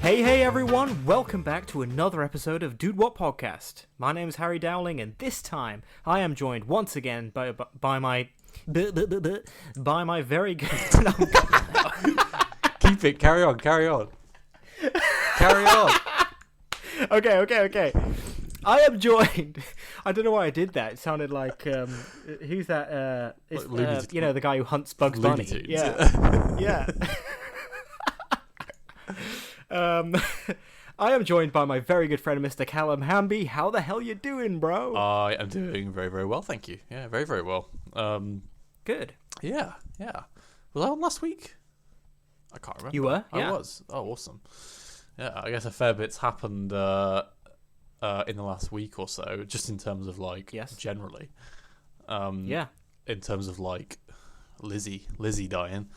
Hey everyone, welcome back to another episode of DudeWutPodcast. My name is Harry Dowling, and this time I am joined once again by my very good... Keep it, carry on. Carry on. Okay. I am joined... I don't know why I did that. It sounded like... who's that? It's, the guy who hunts Bugs Bunny. Tunes. Yeah. I am joined by my very good friend, Mr. Callum Hamby. How the hell you doing, bro? I am doing very, very well, thank you. Yeah, very, very well. Good. Yeah. Was I on last week? I can't remember. You were? Yeah. I was. Oh, awesome. Yeah, I guess a fair bit's happened in the last week or so, just in terms of, generally. In terms of, Lizzie dying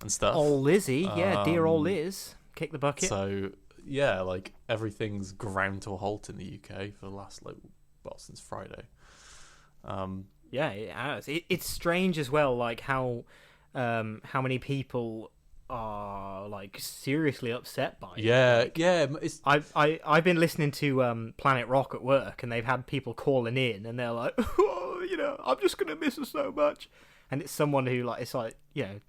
and stuff. Oh, Lizzie. Yeah, dear old Liz. Kick the bucket. So, yeah, everything's ground to a halt in the UK for the last, since Friday. Yeah, it has. It's strange as well, how many people are, seriously upset by it. Yeah. I've been listening to Planet Rock at work, and they've had people calling in, and they're like, I'm just going to miss her so much. And it's someone who,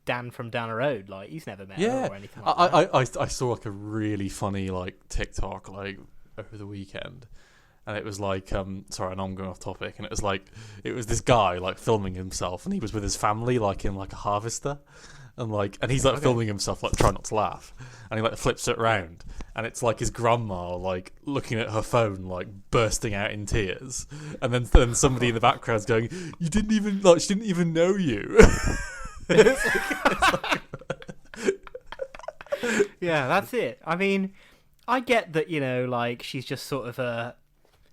Dan from down the road, he's never met her or anything like that. I saw, a really funny, TikTok, over the weekend. And it was sorry, I know I'm going off topic. And it was it was this guy, filming himself. And he was with his family, in, a harvester. And he's, filming himself, trying not to laugh. And he, flips it around. And it's, his grandma, looking at her phone, bursting out in tears. And then somebody in the background's going, you didn't even, she didn't even know you. Yeah, that's it. I mean, I get that, she's just sort of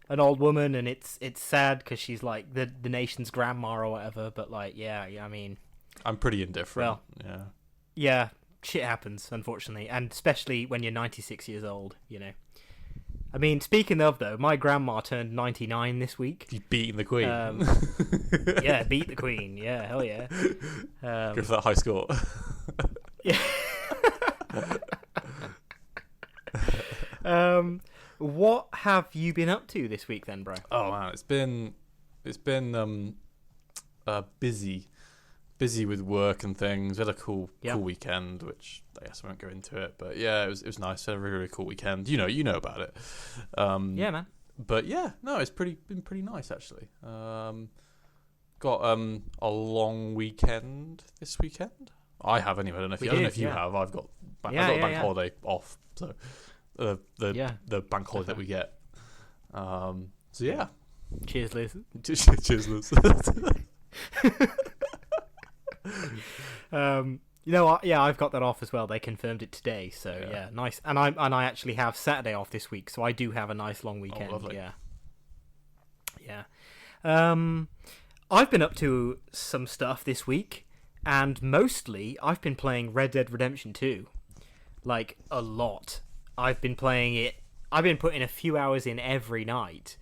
an old woman, and it's sad because she's, the nation's grandma or whatever. But, I mean... I'm pretty indifferent. Well, yeah, shit happens, unfortunately, and especially when you're 96 years old, I mean, speaking of, though, my grandma turned 99 this week. You beating the Queen. Yeah, beat the Queen. Yeah, hell yeah. Go for that high score. Yeah. What have you been up to this week, then, bro? Oh man, it's been busy with work and things. We had a cool weekend, which I guess I won't go into it, but yeah, it was nice. We had a really, really cool weekend. You know about it. Yeah, man. But yeah, no, it's been pretty nice actually. Got a long weekend this weekend. I have anyway. I don't know if you have. I've got a bank holiday off, so the bank holiday that we get. So yeah. Cheers, Liz. Cheers, Liz. I've got that off as well. They confirmed it today, so yeah, nice. And I actually have Saturday off this week, so I do have a nice long weekend. Oh, lovely. Yeah. I've been up to some stuff this week, and mostly I've been playing Red Dead Redemption 2, a lot. I've been playing it. I've been putting a few hours in every night,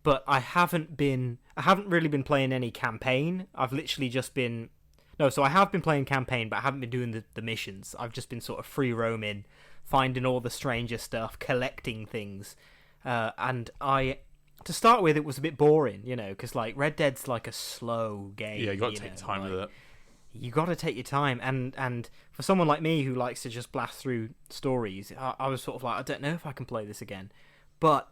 but I haven't really been playing any campaign. I've literally just been... No, so I have been playing campaign, but I haven't been doing the missions. I've just been sort of free roaming, finding all the stranger stuff, collecting things. And to start with, it was a bit boring, because Red Dead's a slow game. Yeah, you got to take time with it. You got to take your time, and for someone like me who likes to just blast through stories, I was sort of I don't know if I can play this again. But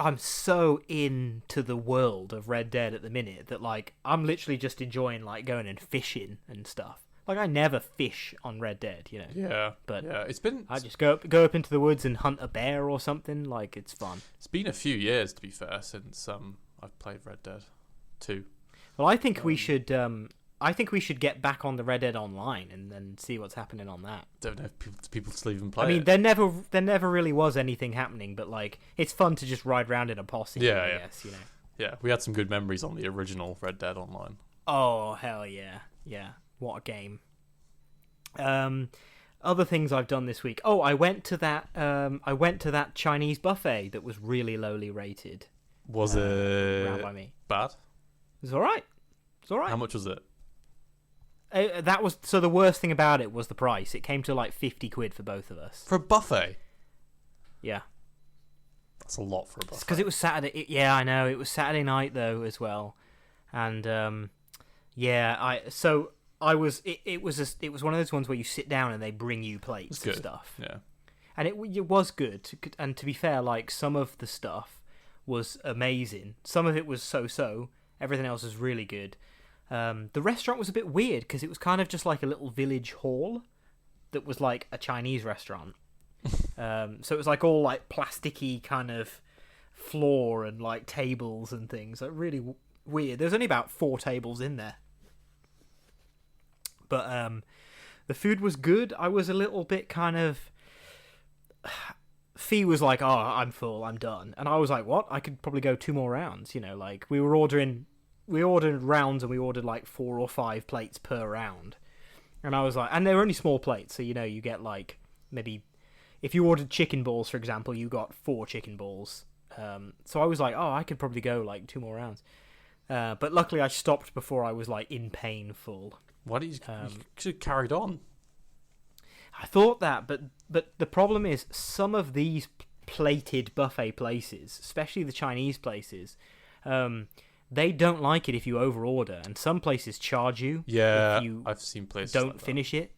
I'm so into the world of Red Dead at the minute that I'm literally just enjoying going and fishing and stuff. I never fish on Red Dead, Yeah, but yeah, I just go up into the woods and hunt a bear or something. It's fun. It's been a few years, to be fair, since I've played Red Dead 2. Well, I think we should. I think we should get back on the Red Dead Online and then see what's happening on that. Don't know if people still even play. I mean, there never really was anything happening, but it's fun to just ride around in a posse. Yeah, I guess, Yeah, we had some good memories on the original Red Dead Online. Oh hell yeah, yeah! What a game. Other things I've done this week. Oh, I went to that Chinese buffet that was really lowly rated. Was it round by me? Bad? It was all right. How much was it? That was the worst thing about it was the price. It came to 50 quid for both of us. For a buffet? Yeah. That's a lot for a buffet. Because it was Saturday. Yeah, I know. It was Saturday night though as well, and yeah, it was one of those ones where you sit down and they bring you plates and stuff. Yeah. And it was good. And to be fair, like, some of the stuff was amazing. Some of it was so-so. Everything else was really good. The restaurant was a bit weird because it was kind of just like a little village hall that was like a Chinese restaurant. So it was like all like plasticky kind of floor and like tables and things. Like really weird. There's only about 4 tables in there. But the food was good. I was a little bit kind of... Fee was like, "Oh, I'm full, I'm done," and I was like, "What? I could probably go 2 more rounds." You know, like we ordered rounds, and we ordered like 4 or 5 plates per round, and I was like, and they were only small plates, so you know, you get like maybe if you ordered chicken balls, for example, you got 4 chicken balls. So I was like, "Oh, I could probably go like 2 more rounds," but luckily I stopped before I was like in pain full. Why did you should have carried on? I thought that, but the problem is some of these plated buffet places, especially the Chinese places, they don't like it if you overorder, and some places charge you. Yeah, if you I've seen places don't like finish it.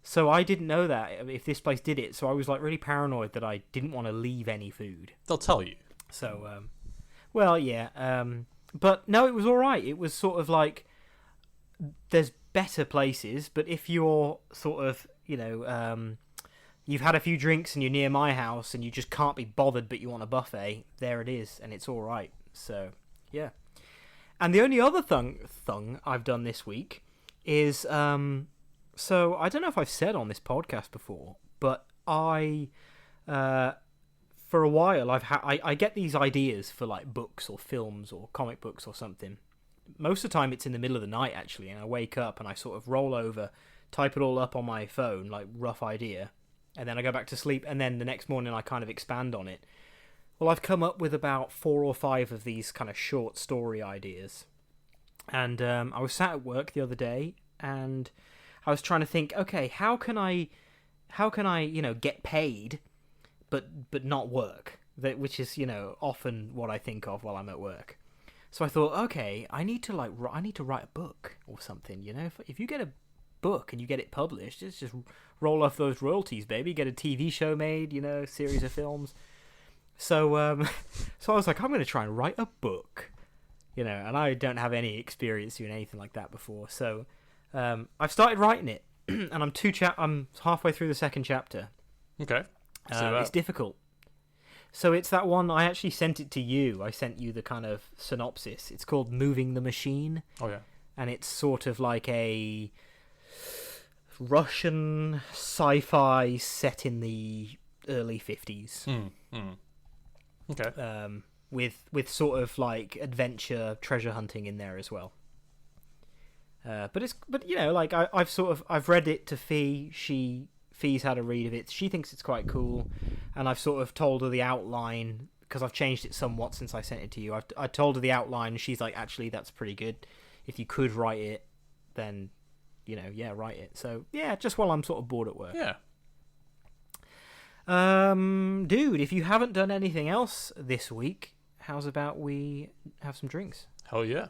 So I didn't know that if this place did it. So I was like really paranoid that I didn't want to leave any food. They'll tell you. So, well, yeah, but no, it was all right. It was sort of like there's better places, but if you're sort of, you know, you've had a few drinks and you're near my house and you just can't be bothered but you want a buffet, there it is, and it's all right. So, yeah. And the only other thing I've done this week is, so I don't know if I've said on this podcast before, but I, for a while, I get these ideas for like books or films or comic books or something. Most of the time it's in the middle of the night, actually, and I wake up and I sort of roll over, type it all up on my phone, like rough idea, and then I go back to sleep, and then the next morning I kind of expand on it. Well, I've come up with about 4 or 5 of these kind of short story ideas, and I was sat at work the other day, and I was trying to think, okay, how can I, you know, get paid, but not work, which is, you know, often what I think of while I'm at work. So I thought, okay, I need to write a book or something, you know. If you get a book and you get it published, it's just roll off those royalties, baby. Get a TV show made, you know, series of films. So so I was like, I'm going to try and write a book, you know, and I don't have any experience doing anything like that before. So I've started writing it, and I'm halfway through the 2nd chapter. Okay. It's difficult. So it's that one, I actually sent it to you. I sent you the kind of synopsis. It's called Moving the Machine. Oh, yeah. And it's sort of like a Russian sci-fi set in the early 50s. Okay. With sort of like adventure, treasure hunting in there as well. But you know, like I've read it to Fee. Fee's had a read of it. She thinks it's quite cool, and I've sort of told her the outline because I've changed it somewhat since I sent it to you. I told her the outline, and she's like, actually, that's pretty good. If you could write it, then, you know, yeah, write it. So yeah, just while I'm sort of bored at work. Yeah. Dude, if you haven't done anything else this week, how's about we have some drinks? Hell yeah.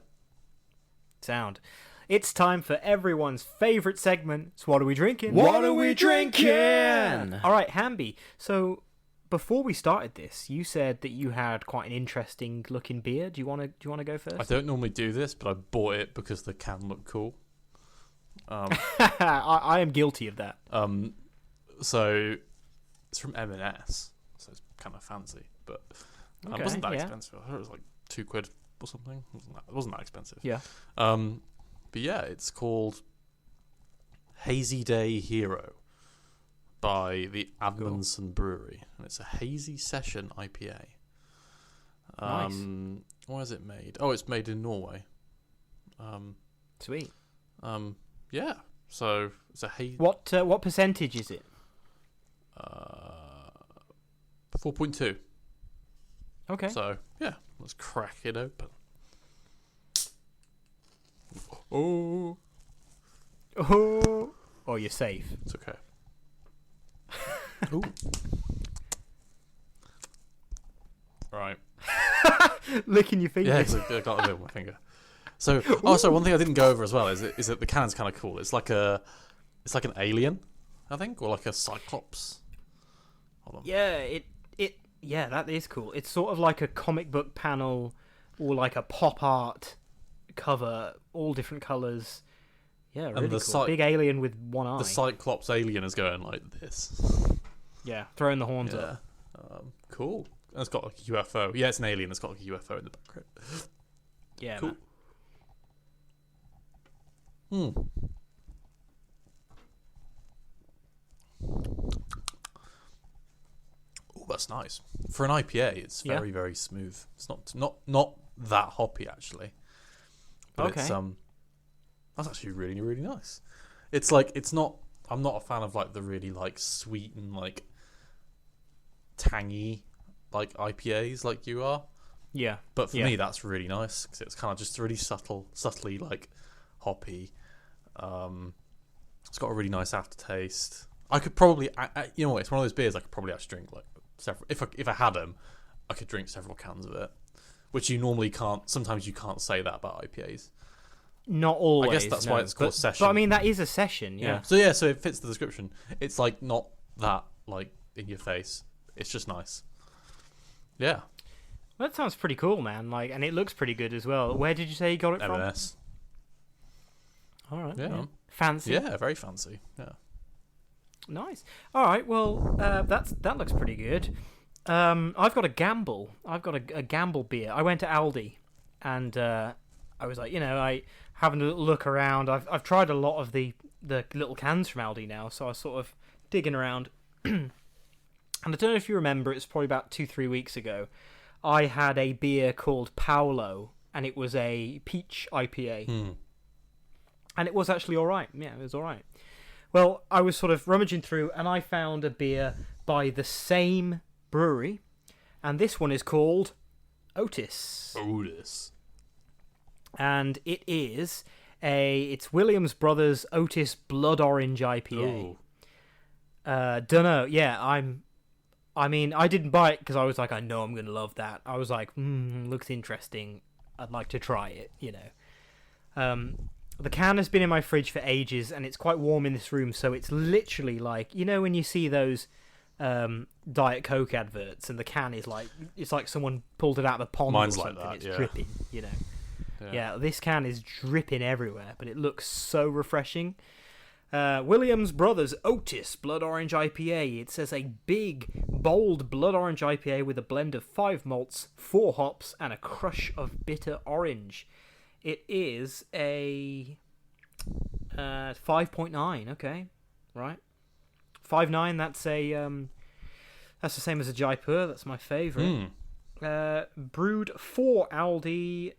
Sound. It's time for everyone's favourite segment. So what are we drinking? What are we drinking? All right, Hamby. So before we started this, you said that you had quite an interesting looking beer. Do you want to go first? I don't normally do this, but I bought it because the can looked cool. I am guilty of that. So it's from M&S, so it's kind of fancy, but it wasn't that expensive. I heard it was like £2 or something. It wasn't that expensive. Yeah. But yeah, it's called Hazy Day Hero by the Admonson Brewery, and it's a hazy session IPA. Nice. Where is it made? Oh, it's made in Norway. Sweet. Yeah. So it's a hazy. What percentage is it? 4.2. Okay. So yeah, let's crack it open. Oh, you're safe. it's okay. Ooh. right. Licking your fingers. Yeah, I got a bit with my finger. So, one thing I didn't go over as well is that the cannon's kind of cool. It's like an alien, I think, or like a cyclops. Hold on. Yeah, that is cool. It's sort of like a comic book panel or like a pop art cover, all different colours. Yeah, really cool. Big alien with one eye. The cyclops alien is going like this. Yeah, throwing the horns up. Cool. And it's got like a UFO. Yeah, it's an alien. It's got like a UFO in the background. Yeah, cool. Oh, that's nice. For an IPA, it's very, very smooth. It's not that hoppy actually. But it's that's actually really, really nice. It's like I'm not a fan of like the really like sweet and like tangy like IPAs like you are. Yeah. But for me, that's really nice because it's kind of just really subtly like hoppy. It's got a really nice aftertaste. I could probably, you know what? It's one of those beers I could probably actually drink like several. If I had them, I could drink several cans of it, which you normally can't. Sometimes you can't say that about IPAs. Not always. I guess that's why it's called session. But I mean, that is a session. Yeah. So it fits the description. It's like not that like in your face. It's just nice. Yeah. Well, that sounds pretty cool, man. Like, and it looks pretty good as well. Where did you say you got it from? M&S. All right. Yeah. Fancy. Yeah, very fancy. Yeah. Nice. All right. Well, that looks pretty good. I've got a gamble. I've got a gamble beer. I went to Aldi, and I was like, I having a little look around. I've tried a lot of the little cans from Aldi now, so I was sort of digging around. And I don't know if you remember, it's probably about 2-3 weeks ago. I had a beer called Paolo, and it was a peach IPA. And it was actually all right. Yeah, it was all right. Well, I was sort of rummaging through, and I found a beer by the same brewery, and this one is called Otis. And it is it's Williams Brothers Otis Blood Orange IPA. Dunno. Yeah, I mean, I didn't buy it because I was like, I know I'm going to love that. I was like, looks interesting. I'd like to try it, The can has been in my fridge for ages, and it's quite warm in this room, so it's literally like, when you see those Diet Coke adverts, and the can is like, it's like someone pulled it out of the pond or something. Like that, it's dripping, Yeah, this can is dripping everywhere, but it looks so refreshing. Williams Brothers Otis Blood Orange IPA. It says a big, bold blood orange IPA with a blend of 5 malts, 4 hops, and a crush of bitter orange. It is a 5.9. Okay, right. 5.9. That's the same as a Jaipur. That's my favourite. Brewed for Aldi.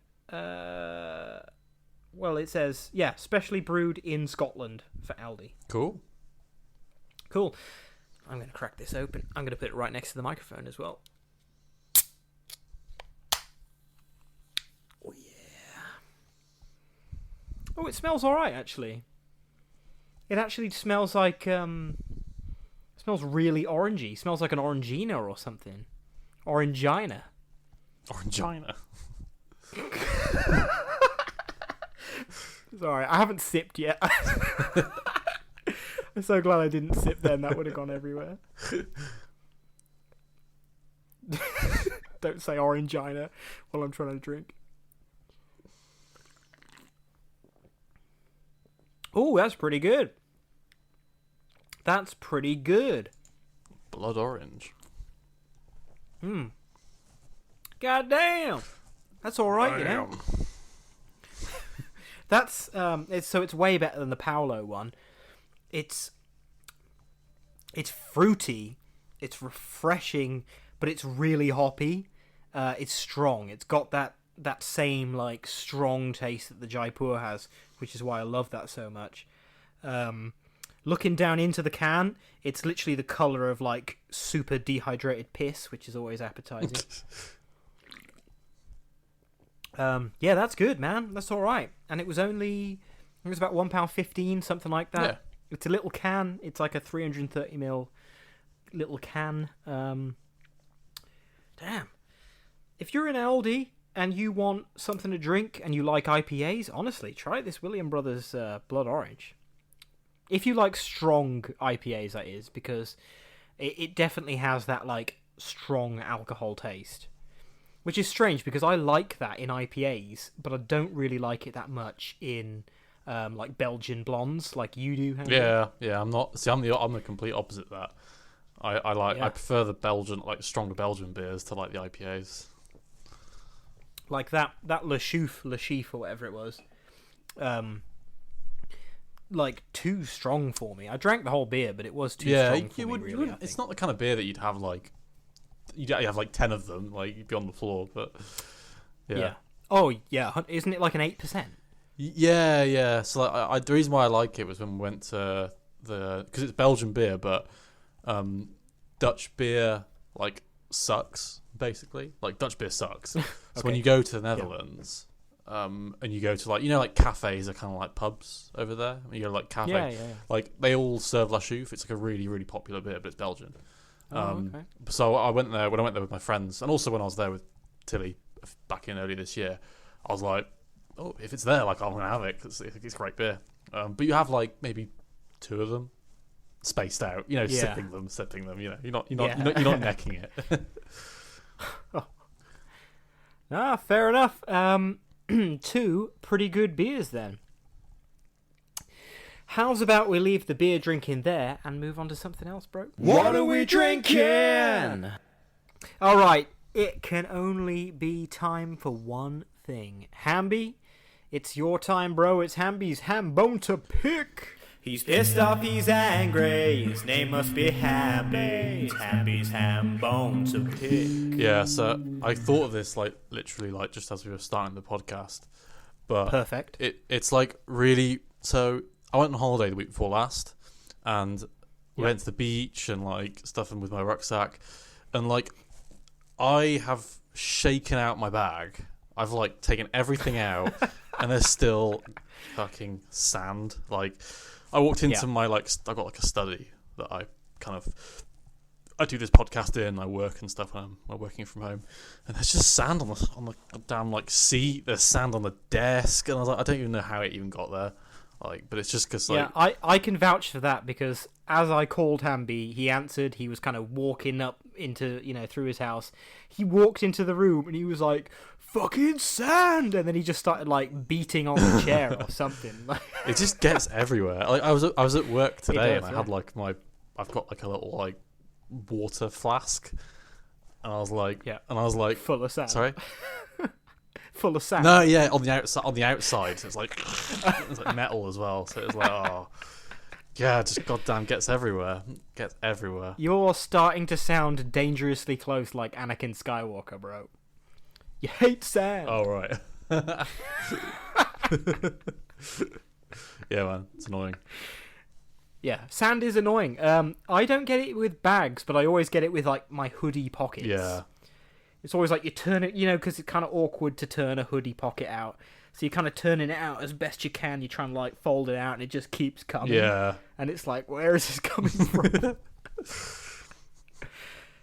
Well, it says, specially brewed in Scotland for Aldi. Cool. I'm going to crack this open. I'm going to put it right next to the microphone as well. Oh, yeah. Oh, it smells all right, actually. It actually smells like, smells really orangey. Smells like an Orangina or something. Orangina. Sorry, I haven't sipped yet. I'm so glad I didn't sip then. That would have gone everywhere. Don't say Orangina while I'm trying to drink. Oh, that's pretty good. Blood orange. God damn. That's all right, That's it's way better than the Paolo one. It's fruity, it's refreshing, but it's really hoppy. It's strong. It's got that same like strong taste that the Jaipur has, which is why I love that so much. Looking down into the can, it's literally the colour of like super dehydrated piss, which is always appetizing. Yeah, that's good, man. That's all right. And it was about £1.15, something like that. Yeah. It's a little can. It's like a 330ml little can. Damn. if you're in Aldi and you want something to drink and you like IPAs, honestly, try this William Brothers Blood Orange. If you like strong IPAs, that is, because it definitely has that like strong alcohol taste, which is strange because I like that in IPAs, but I don't really like it that much in like Belgian blondes, like you do. Henry. Yeah. I'm not. See, I'm the complete opposite of that. I prefer the stronger Belgian beers to like the IPAs. Like that Le Chiffre or whatever it was. Like too strong for me. I drank the whole beer, but it was too strong for me. Really, it's not the kind of beer that you'd have like. You'd have like 10 of them, like you'd be on the floor, but yeah. Oh yeah, isn't it like an 8%? Yeah. So like, the reason why I like it was when we went to because it's Belgian beer, but Dutch beer like sucks basically. Like Dutch beer sucks. So when you go to the Netherlands. And you go to like cafes are kind of like pubs over there. You go to like cafe, like they all serve La Chouffe. It's like a really really popular beer, but it's Belgian. So I went there with my friends, and also when I was there with Tilly back in early this year, I was like, oh, if it's there, like I'm gonna have it because it's great beer. But you have like maybe 2 of them spaced out, sipping them. You're not necking it. Fair enough. 2 pretty good beers then. How's about we leave the beer drinking there and move on to something else, bro? What are we drinking? Alright, it can only be time for one thing. Hamby, it's your time, bro. It's Hamby's ham bone to pick. He's pissed off, he's angry, his name must be Hamby. It's Hamby's ham bone to pick. Yeah, so I thought of this like literally like just as we were starting the podcast. But perfect. It's like really, so I went on holiday the week before last and we went to the beach and like stuff with my rucksack, and like I have shaken out my bag. I've like taken everything out and there's still fucking sand. Like I walked into my I've got like a study that I do this podcast in, I work and stuff when I'm working from home, and there's just sand on the damn like seat. There's sand on the desk, and I was like, I don't even know how it even got there. Like, but it's just because like I can vouch for that because as I called Hamby, he answered. He was kind of walking up into through his house. He walked into the room and he was like, "Fucking sand!" And then he just started like beating on the chair or something. It just gets everywhere. Like I was at work today and I had like I've got like a little like water flask, and I was like full of sand. Sorry. Full of sand. No, yeah, on the outside, it's like metal as well. So it's like, oh, yeah, just goddamn gets everywhere. You're starting to sound dangerously close, like Anakin Skywalker, bro. You hate sand. Oh right. Yeah, man, it's annoying. Yeah, sand is annoying. I don't get it with bags, but I always get it with like my hoodie pockets. Yeah. It's always like you turn it, because it's kind of awkward to turn a hoodie pocket out. So you're kind of turning it out as best you can. You try and like fold it out, and it just keeps coming. Yeah. And it's like, where is this coming from?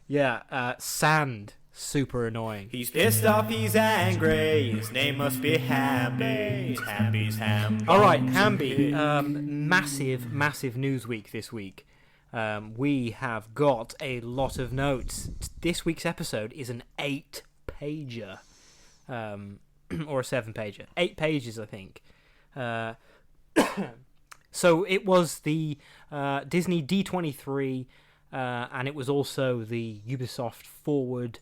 Yeah, sand, super annoying. He's pissed off, he's angry, his name must be Hamby. It's Hamby's ham. All right, Hamby. Massive news week this week. We have got a lot of notes. This week's episode is an 8-pager, or a 7-pager. 8 pages, I think. So it was the Disney D23, and it was also the Ubisoft Forward.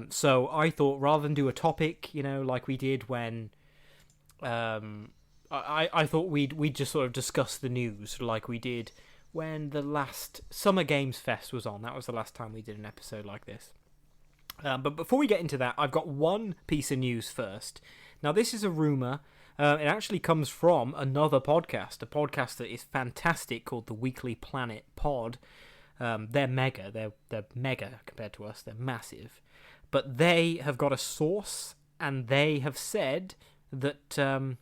So I thought rather than do a topic, like we did when, I thought we'd just sort of discuss the news like we did when the last Summer Games Fest was on. That was the last time we did an episode like this. But before we get into that, I've got one piece of news first. Now, this is a rumour. It actually comes from another podcast, a podcast that is fantastic called the Weekly Planet Pod. They're mega. They're mega compared to us. They're massive. But they have got a source, and they have said that...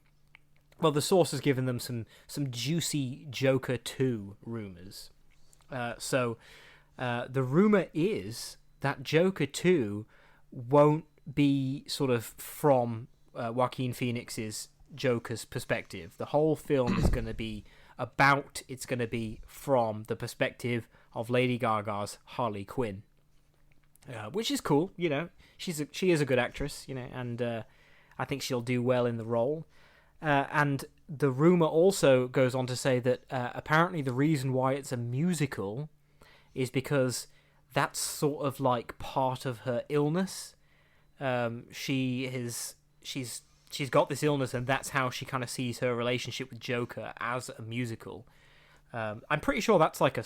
Well, the source has given them some juicy Joker 2 rumours. So the rumour is that Joker 2 won't be sort of from Joaquin Phoenix's Joker's perspective. The whole film is going to be it's going to be from the perspective of Lady Gaga's Harley Quinn, which is cool. You know, she is a good actress. You know, and I think she'll do well in the role. And the rumor also goes on to say that apparently the reason why it's a musical is because that's sort of like part of her illness. She's got this illness, and that's how she kind of sees her relationship with Joker as a musical. I'm pretty sure that's like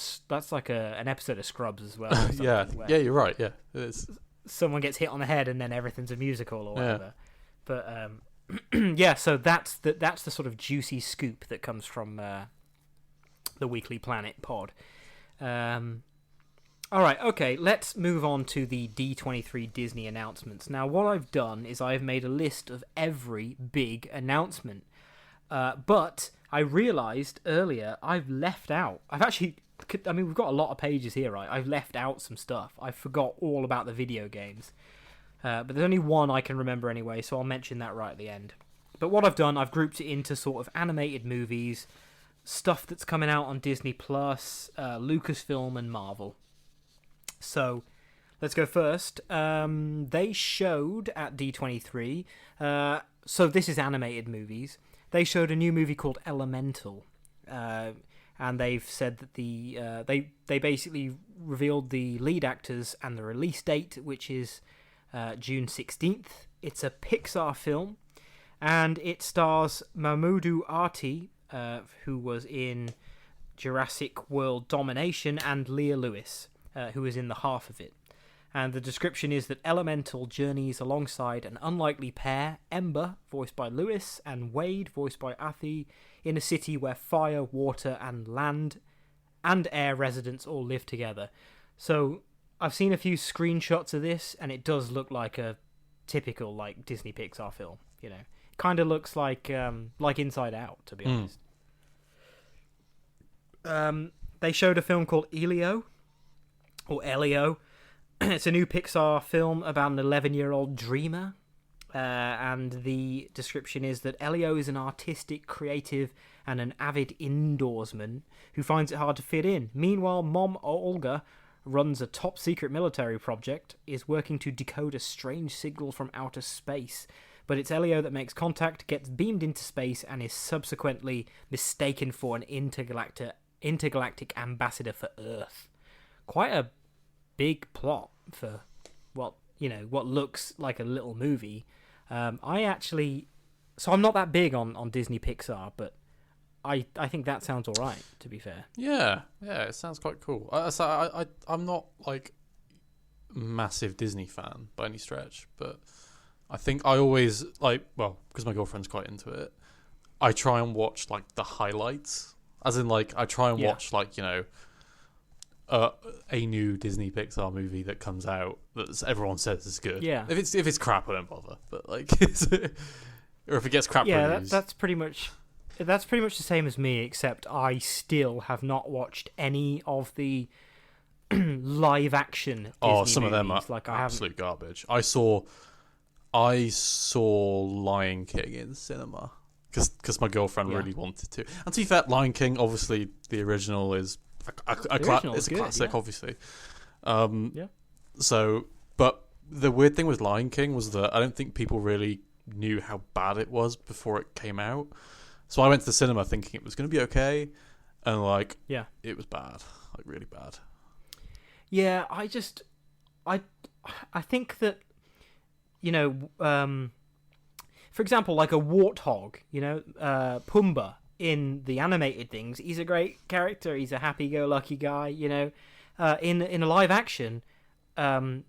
an episode of Scrubs as well. Yeah, you're right. Yeah, it is. Someone gets hit on the head, and then everything's a musical or whatever. Yeah. But yeah, so that's the sort of juicy scoop that comes from the Weekly Planet pod. All right, okay, let's move on to the D23 Disney announcements. Now, what I've done is I've made a list of every big announcement. But I realised earlier I've left out... we've got a lot of pages here, right? I've left out some stuff. I forgot all about the video games. But there's only one I can remember anyway, so I'll mention that right at the end. But what I've done, I've grouped it into sort of animated movies, stuff that's coming out on Disney+, Lucasfilm and Marvel. So, let's go first. They showed at D23, so this is animated movies, they showed a new movie called Elemental, and they've said that they basically revealed the lead actors and the release date, which is June 16th. It's a Pixar film, and it stars Mahmoud Arti, who was in Jurassic World Domination, and Leah Lewis, who is in the half of it. And the description is that Elemental journeys alongside an unlikely pair, Ember, voiced by Lewis, and Wade, voiced by Athi, in a city where fire, water, and land and air residents all live together. So, I've seen a few screenshots of this, and it does look like a typical like Disney Pixar film. You know, it kind of looks like Inside Out, to be honest. They showed a film called Elio. Or Elio. It's a new Pixar film about an 11-year-old dreamer. And the description is that Elio is an artistic, creative, and an avid indoorsman who finds it hard to fit in. Meanwhile, Mom Olga runs a top-secret military project, is working to decode a strange signal from outer space. But it's Elio that makes contact, gets beamed into space, and is subsequently mistaken for an intergalactic ambassador for Earth. Quite a big plot for what looks like a little movie. I'm not that big on Disney Pixar, but I think that sounds alright, to be fair. Yeah, it sounds quite cool. I'm not like massive Disney fan by any stretch, but I think I always because my girlfriend's quite into it, I try and watch like the highlights, as in like I try and watch like, you know, a new Disney Pixar movie that comes out that everyone says is good. Yeah. If it's crap, I don't bother. But like, or if it gets crap reviews. That's pretty much the same as me, except I still have not watched any of the live action Disney some movies. Of them are like absolute garbage. I saw Lion King in cinema because my girlfriend really wanted to. And to be fair, Lion King, obviously the original is it's a classic, obviously. So, but the weird thing with Lion King was that I don't think people really knew how bad it was before it came out. So I went to the cinema thinking it was going to be okay, and it was bad, like really bad. Yeah, I think that, you know, for example, like a warthog, you know, Pumbaa. In the animated things, he's a great character. He's a happy-go-lucky guy, you know. In a live action, I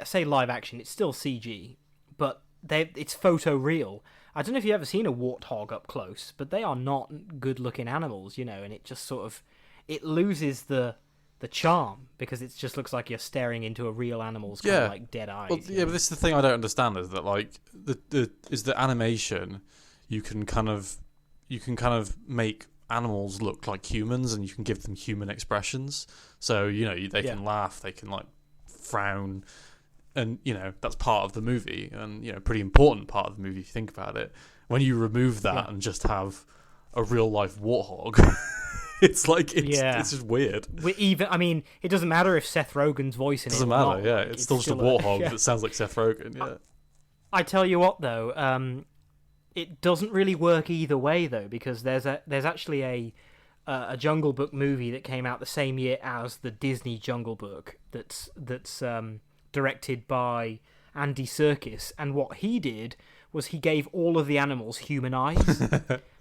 say live action, it's still CG, but it's photo-real. I don't know if you've ever seen a warthog up close, but they are not good-looking animals, you know, and it just sort of... It loses the charm, because it just looks like you're staring into a real animal's kind of like dead eyes. Well, but this is the thing I don't understand, is that, like, the animation, you can kind of make animals look like humans, and you can give them human expressions. So, you know, they can laugh, they can like frown, and that's part of the movie, and pretty important part of the movie if you think about it. When you remove that and just have a real life warthog, it's just weird. It doesn't matter if Seth Rogen's voice in it. Doesn't matter, yeah. It's still just a warthog that sounds like Seth Rogen. Yeah. I tell you what, though, it doesn't really work either way, though, because there's actually a Jungle Book movie that came out the same year as the Disney Jungle Book that's directed by Andy Serkis, and what he did was he gave all of the animals human eyes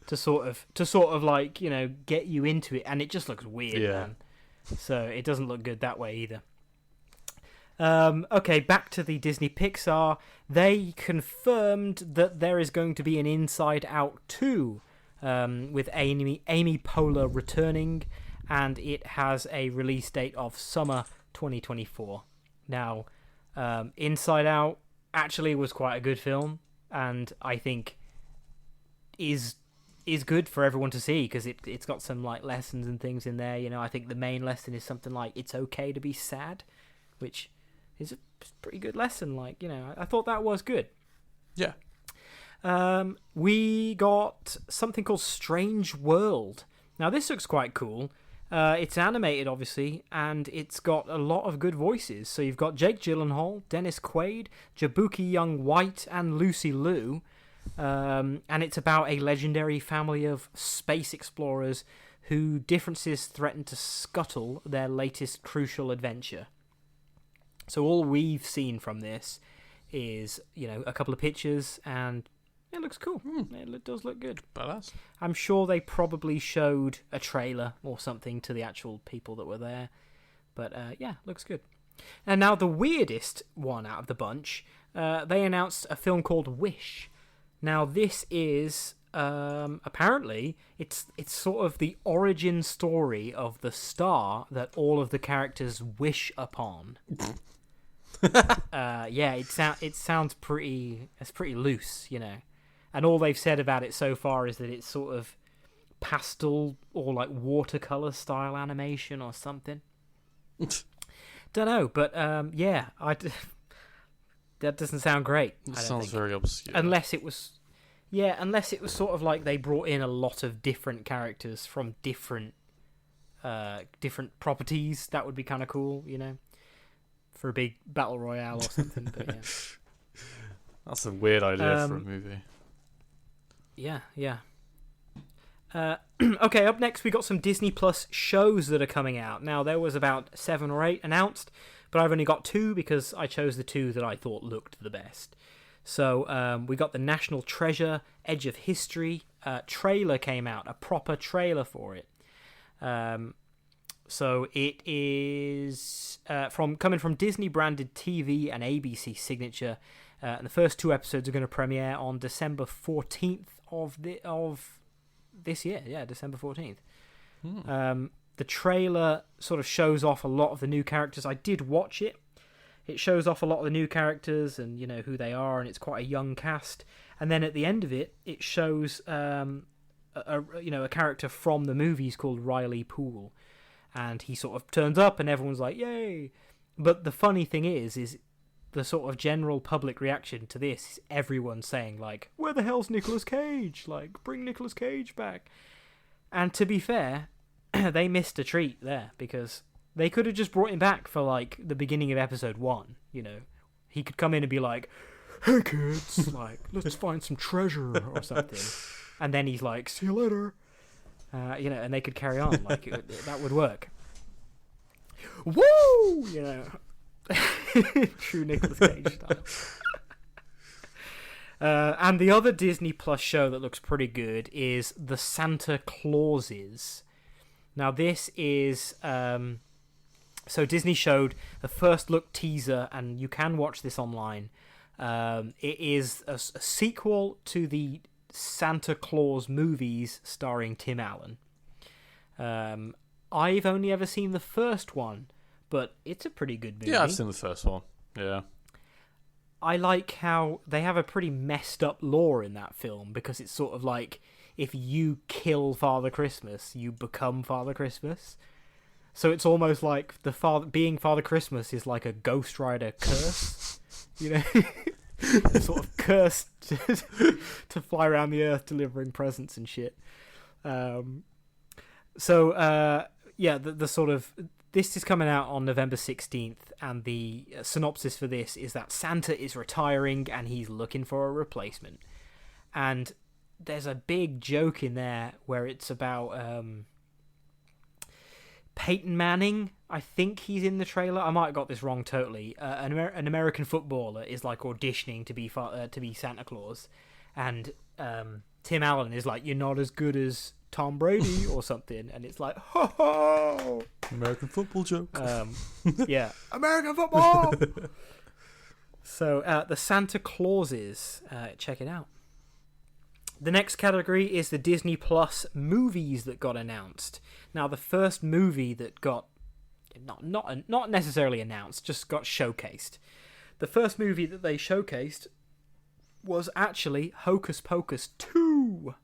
to sort of like get you into it, and it just looks weird, man. So it doesn't look good that way either. Okay, back to the Disney Pixar. They confirmed that there is going to be an Inside Out 2 with Amy Poehler returning, and it has a release date of summer 2024. Now, Inside Out actually was quite a good film, and I think is good for everyone to see, because it's got some like lessons and things in there. I think the main lesson is something like it's okay to be sad, which is a pretty good lesson. I thought that was good. Yeah. We got something called Strange World. Now this looks quite cool. It's animated, obviously, and it's got a lot of good voices. So you've got Jake Gyllenhaal, Dennis Quaid, Jabuki Young White, and Lucy Liu. And it's about a legendary family of space explorers whose differences threaten to scuttle their latest crucial adventure. So all we've seen from this is, a couple of pictures, and it looks cool. It does look good. Badass. I'm sure they probably showed a trailer or something to the actual people that were there. But, looks good. And now the weirdest one out of the bunch, they announced a film called Wish. Now this is, apparently, it's sort of the origin story of the star that all of the characters wish upon. It sounds pretty loose, and all they've said about it so far is that it's sort of pastel or like watercolor style animation or something. Don't know, but that doesn't sound great. It sounds very obscure. Unless it was sort of like they brought in a lot of different characters from different properties. That would be kind of cool, for a big battle royale or something. But yeah. That's a weird idea for a movie. Yeah. Okay, up next we got some Disney Plus shows that are coming out. Now there was about 7 or 8 announced, but I've only got 2 because I chose the 2 that I thought looked the best. So we got the National Treasure Edge of History trailer came out, a proper trailer for it. So it is coming from Disney branded TV and ABC Signature, and the first 2 episodes are going to premiere on December 14th of this year. Yeah, December 14th. The trailer sort of shows off a lot of the new characters. I did watch it. It shows off a lot of the new characters and who they are, and it's quite a young cast. And then at the end of it, it shows a character from the movies called Riley Poole. And he sort of turns up and everyone's like, yay! But the funny thing is the sort of general public reaction to this is everyone saying, like, where the hell's Nicolas Cage? Like, bring Nicolas Cage back. And to be fair, they missed a treat there, because they could have just brought him back for, like, the beginning of episode 1, He could come in and be like, hey kids, like, let's find some treasure or something. And then he's like, see you later. And they could carry on. Like, that would work. Woo! True Nicolas Cage style. And the other Disney Plus show that looks pretty good is The Santa Clauses. Now, this is... so Disney showed the first look teaser, and you can watch this online. It is a sequel to the Santa Claus movies starring Tim Allen. I've only ever seen the first one, but it's a pretty good movie. Yeah, I've seen the first one. Yeah. I like how they have a pretty messed up lore in that film, because it's sort of like if you kill Father Christmas, you become Father Christmas. So it's almost like being Father Christmas is like a Ghost Rider curse, you know, sort of cursed to fly around the earth delivering presents and shit. The sort of this is coming out on November 16th, and the synopsis for this is that Santa is retiring and he's looking for a replacement. And there's a big joke in there where it's about Peyton Manning. I think he's in the trailer. I might have got this wrong totally. An American footballer is like auditioning to be Santa Claus, and Tim Allen is like, "You're not as good as Tom Brady" or something, and it's like, ho ho, American football joke. Yeah, American football. So the Santa Clauses, check it out. The next category is the Disney Plus movies that got announced. Now, the first movie that got not necessarily announced, just got showcased. The first movie that they showcased was actually Hocus Pocus 2.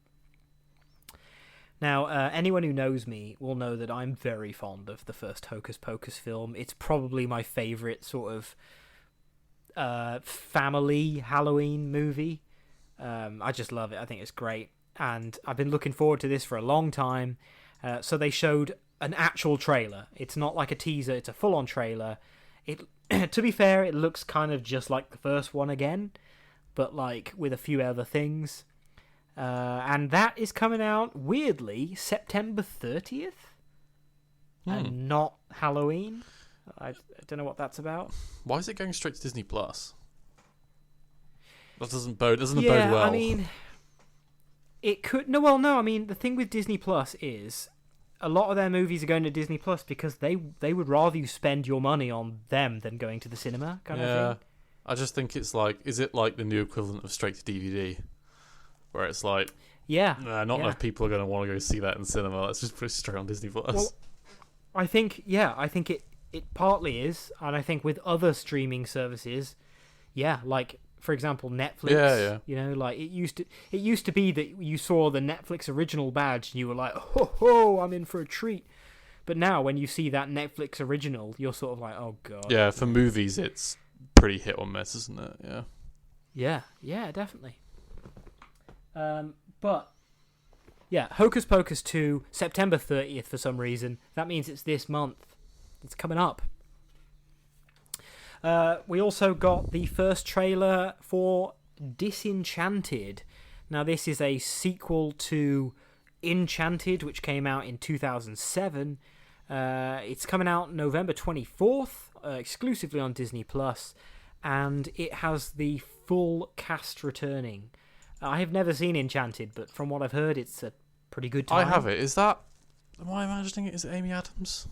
Now, anyone who knows me will know that I'm very fond of the first Hocus Pocus film. It's probably my favourite sort of family Halloween movie. I just love it. I think it's great. And I've been looking forward to this for a long time. So they showed an actual trailer. It's not like a teaser. It's a full-on trailer. To be fair, it looks kind of just like the first one again, but like with a few other things. And that is coming out, weirdly, September 30th. And not Halloween. I don't know what that's about. Why is it going straight to Disney Plus? That doesn't bode well. I mean, it could. No, I mean, the thing with Disney Plus is a lot of their movies are going to Disney Plus because they would rather you spend your money on them than going to the cinema, kind of thing. I just think it's like, is it like the new equivalent of straight to DVD? Where it's like, not enough people are going to want to go see that in cinema. Let's just put it straight on Disney Plus. Well, I think it partly is, and I think with other streaming services, like, for example, Netflix. You know, like it used to be that you saw the Netflix original badge and you were like, ho, I'm in for a treat. But now when you see that Netflix original, you're sort of like, oh god. Yeah, for movies, it's pretty hit or miss, isn't it? Yeah, definitely. But yeah, Hocus Pocus 2, September 30th for some reason. That means it's this month. It's coming up. We also got the first trailer for Disenchanted. Now, this is a sequel to Enchanted, which came out in 2007. It's coming out November 24th, exclusively on Disney+, and it has the full cast returning. I have never seen Enchanted, but from what I've heard, it's a pretty good time. I have it. Is that... Am I imagining it? Is it Amy Adams?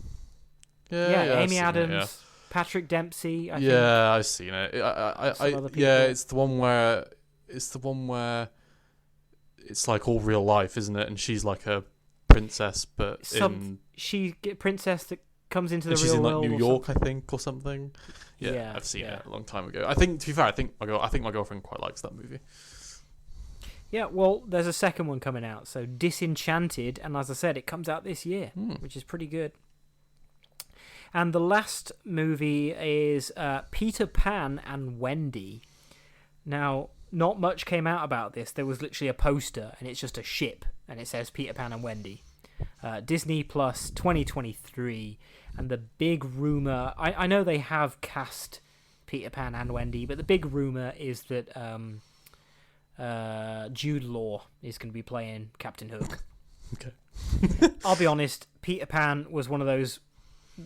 Yeah, Amy Adams... Patrick Dempsey, I think. Yeah, I've seen it. It's the one where it's like all real life, isn't it? And she's like a princess, but princess that comes into the real world. She's in like New York, I think, or something. Yeah, I've seen it a long time ago. I think, to be fair, I think my girlfriend quite likes that movie. Yeah, well, there's a second one coming out, so Disenchanted, and as I said, it comes out this year, which is pretty good. And the last movie is Peter Pan and Wendy. Now, not much came out about this. There was literally a poster, and it's just a ship, and it says Peter Pan and Wendy. Disney Plus 2023, and the big rumour... I know they have cast Peter Pan and Wendy, but the big rumour is that Jude Law is going to be playing Captain Hook. Okay. I'll be honest, Peter Pan was one of those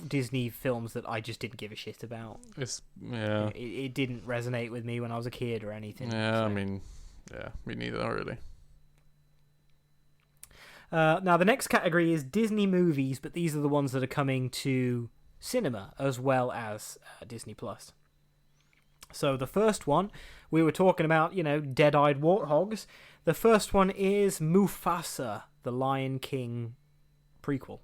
Disney films that I just didn't give a shit about. It didn't resonate with me when I was a kid or anything. I mean, me neither, really. Now, the next category is Disney movies, but these are the ones that are coming to cinema as well as Disney Plus. So the first one, we were talking about, dead-eyed warthogs. The first one is Mufasa, the Lion King prequel.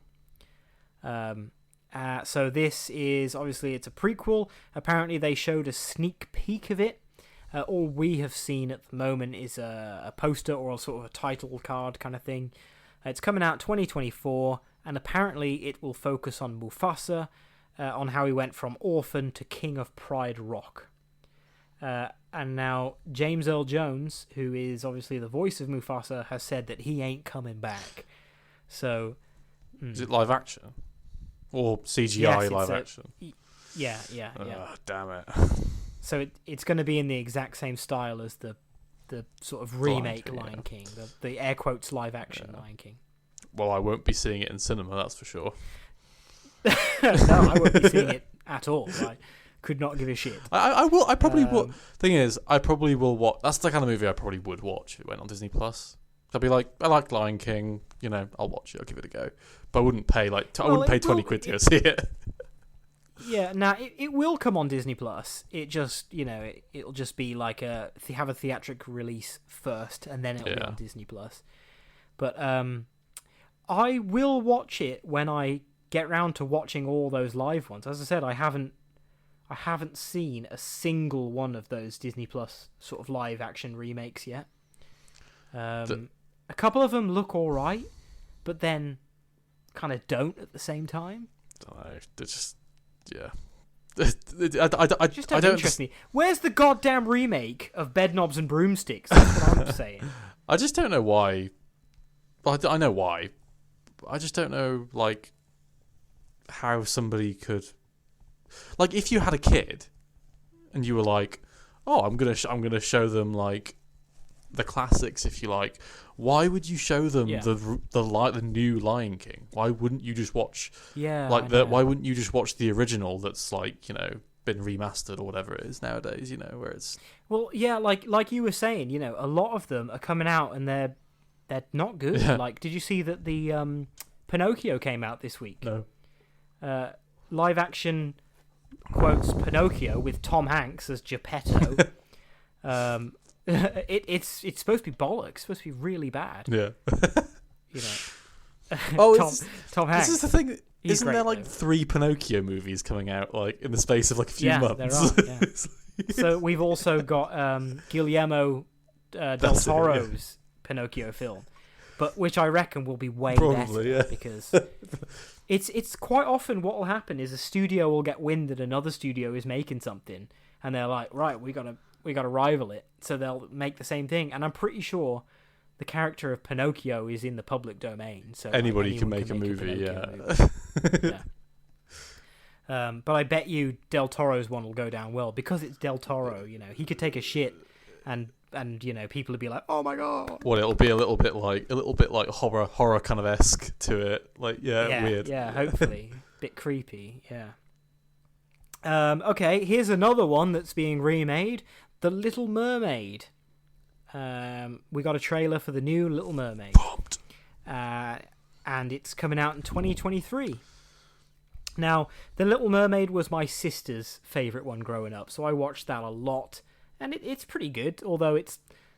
So this is, obviously, it's a prequel. Apparently they showed a sneak peek of it. All we have seen at the moment is a poster or a sort of a title card kind of thing. It's coming out 2024. and apparently it will focus on Mufasa, on how he went from orphan to king of Pride Rock. And now James Earl Jones, who is obviously the voice of Mufasa, has said that he ain't coming back. So, is it live action or CGI live action? Yeah. Damn it! So it's going to be in the exact same style as the sort of remake Lion King, the air quotes live action Lion King. Well, I won't be seeing it in cinema, that's for sure. No, I won't be seeing it at all. I could not give a shit. I will. I probably will. Thing is, I probably will watch. That's the kind of movie I probably would watch if it went on Disney Plus. I'd be like, I like Lion King. You know, I'll watch it. I'll give it a go. But I wouldn't pay I wouldn't pay 20 quid to go see it. Yeah, now it will come on Disney Plus. It just, it'll just be like have a theatrical release first, and then it'll be on Disney Plus. But I will watch it when I get round to watching all those live ones. As I said, I haven't seen a single one of those Disney Plus sort of live action remakes yet. A couple of them look all right, but then kind of don't at the same time. They're just. Yeah. I don't interest me. Where's the goddamn remake of Bedknobs and Broomsticks? That's what I'm saying. I just don't know why. Well, I know why. I just don't know, how somebody could. If you had a kid, and you were like, "Oh, I'm gonna show them the classics, if you like." Why would you show them the new Lion King? Why wouldn't you just watch why wouldn't you just watch the original that's been remastered or whatever it is nowadays, where it's like you were saying, a lot of them are coming out and they're not good. Yeah. Did you see that the Pinocchio came out this week? No. Live action quotes Pinocchio with Tom Hanks as Geppetto. It's supposed to be bollocks. It's supposed to be really bad. Yeah. Tom Hanks. This is the thing. Isn't there 3 Pinocchio movies coming out in the space of a few months? There are. Yeah. So we've also got Guillermo del Toro's Pinocchio film, but which I reckon will be way better because it's quite often what will happen is a studio will get wind that another studio is making something, and they're like, right, we gotta rival it, so they'll make the same thing. And I'm pretty sure the character of Pinocchio is in the public domain, so anyone can make a movie. Yeah. But I bet you Del Toro's one will go down well because it's Del Toro. He could take a shit, and people would be like, "Oh my god!" Well, it'll be a little bit like horror kind of esque to it. Weird. Yeah, hopefully, bit creepy. Yeah. Okay, here's another one that's being remade. The Little Mermaid. We got a trailer for the new Little Mermaid. Pumped. And it's coming out in 2023. Now, The Little Mermaid was my sister's favourite one growing up, so I watched that a lot. And it's pretty good, although